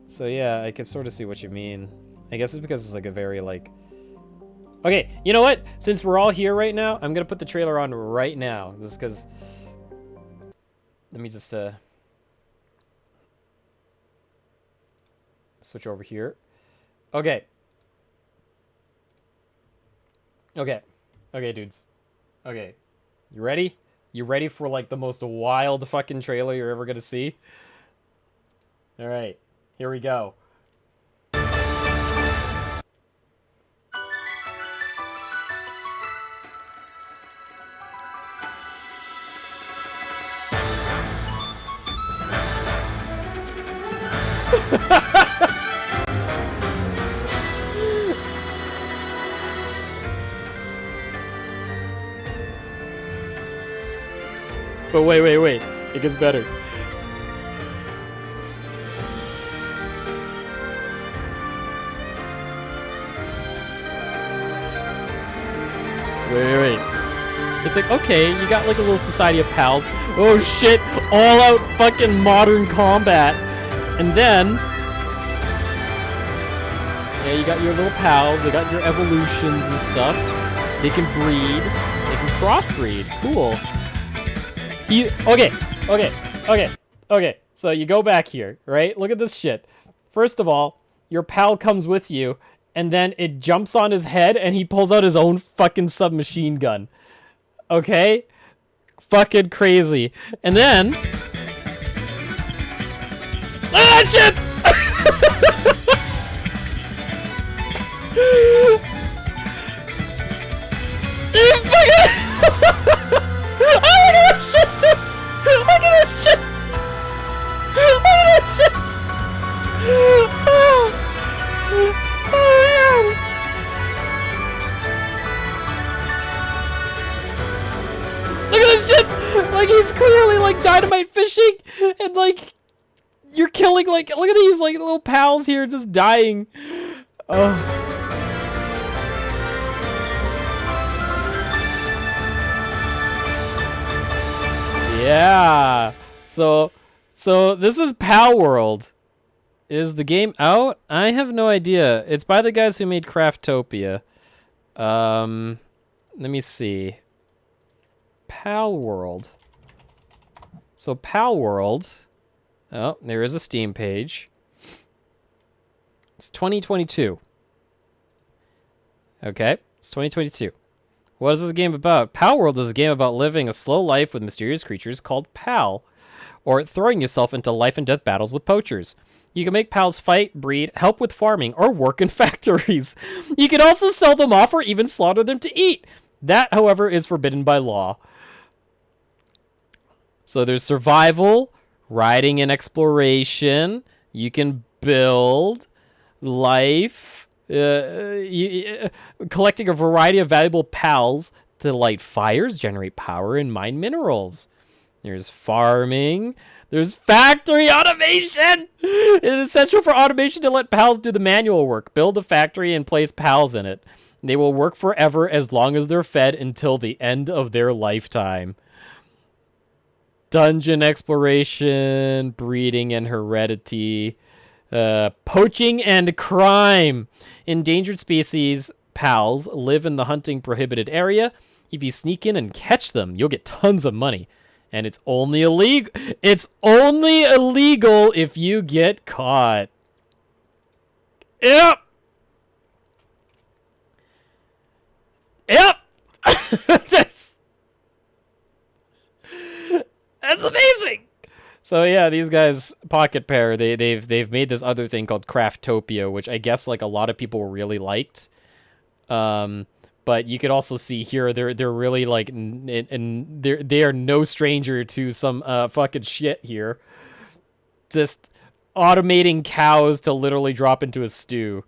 So yeah, I can sort of see what you mean. I guess it's because it's like a very, like... Okay, you know what? Since we're all here right now, I'm gonna put the trailer on right now. This is because... Let me just, switch over here. Okay. Okay, dudes. Okay. You ready? You ready for, like, the most wild fucking trailer you're ever gonna see? Alright. Here we go. But wait. It gets better. Wait. It's like, okay, you got like a little society of pals. Oh shit, all out fucking modern combat. And then, yeah, you got your little pals, they got your evolutions and stuff. They can breed, they can crossbreed. Cool. Okay. So you go back here, right? Look at this shit. First of all, your pal comes with you, and then it jumps on his head, and he pulls out his own fucking submachine gun. Okay? Fucking crazy. And then... Ah, shit! You fucking... Oh, look at this shit, dude! Look at this shit! Look at this shit! Oh, man! Look at this shit! Like, he's clearly, like, dynamite fishing, and, like, you're killing, like, look at these, like, little pals here just dying. Oh. Yeah. So this is Palworld. Is the game out? I have no idea. It's by the guys who made Craftopia. Let me see. Palworld. So Palworld. Oh, there is a Steam page. It's 2022. Okay, it's 2022. What is this game about? Palworld is a game about living a slow life with mysterious creatures called Pal, or throwing yourself into life and death battles with poachers. You can make pals fight, breed, help with farming, or work in factories. You can also sell them off or even slaughter them to eat. That, however, is forbidden by law. So there's survival, riding and exploration. You can build, life, collecting a variety of valuable pals to light fires, generate power, and mine minerals. There's farming. There's factory automation! It is essential for automation to let pals do the manual work. Build a factory and place pals in it. They will work forever as long as they're fed until the end of their lifetime. Dungeon exploration, breeding and heredity, poaching and crime. Endangered species pals live in the hunting prohibited area. If you sneak in and catch them, you'll get tons of money. And it's only illegal. It's only illegal if you get caught. Yep. Yep! That's amazing! So yeah, these guys, Pocket Pair, they've made this other thing called Craftopia, which I guess like a lot of people really liked. But you could also see here they're really like and they are no stranger to some fucking shit here. Just automating cows to literally drop into a stew.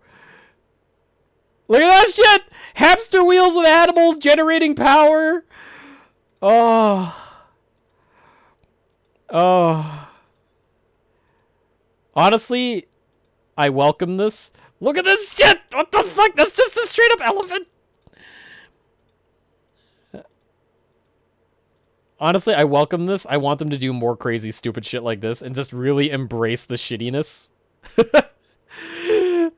Look at that shit! Hamster wheels with animals generating power. Oh. Honestly, I welcome this. Look at this shit! What the fuck? That's just a straight up elephant. Honestly, I welcome this. I want them to do more crazy, stupid shit like this and just really embrace the shittiness.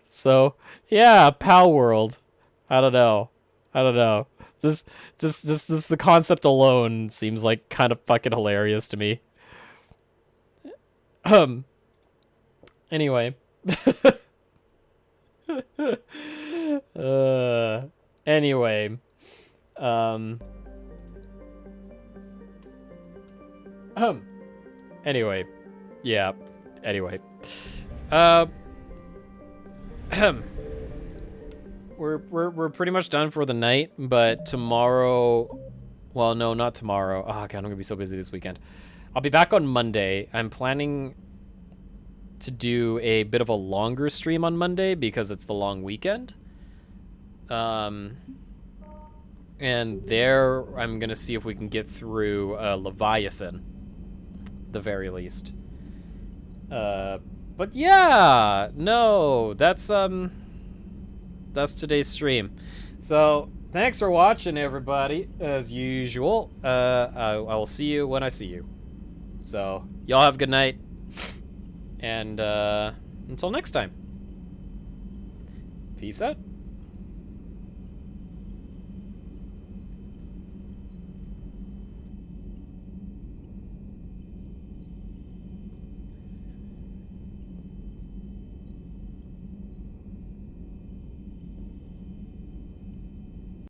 So, yeah, Pal World. I don't know. This the concept alone seems like kind of fucking hilarious to me. Anyway. Anyway. Anyway. Yeah. Anyway. We're pretty much done for the night, but tomorrow, well, no, not tomorrow. Oh god, I'm gonna be so busy this weekend. I'll be back on Monday. I'm planning to do a bit of a longer stream on Monday because it's the long weekend. And there I'm gonna see if we can get through Leviathan, the very least. But yeah, no, that's today's stream. So thanks for watching, everybody. As usual, I will see you when I see you. So y'all have a good night, and until next time, peace out.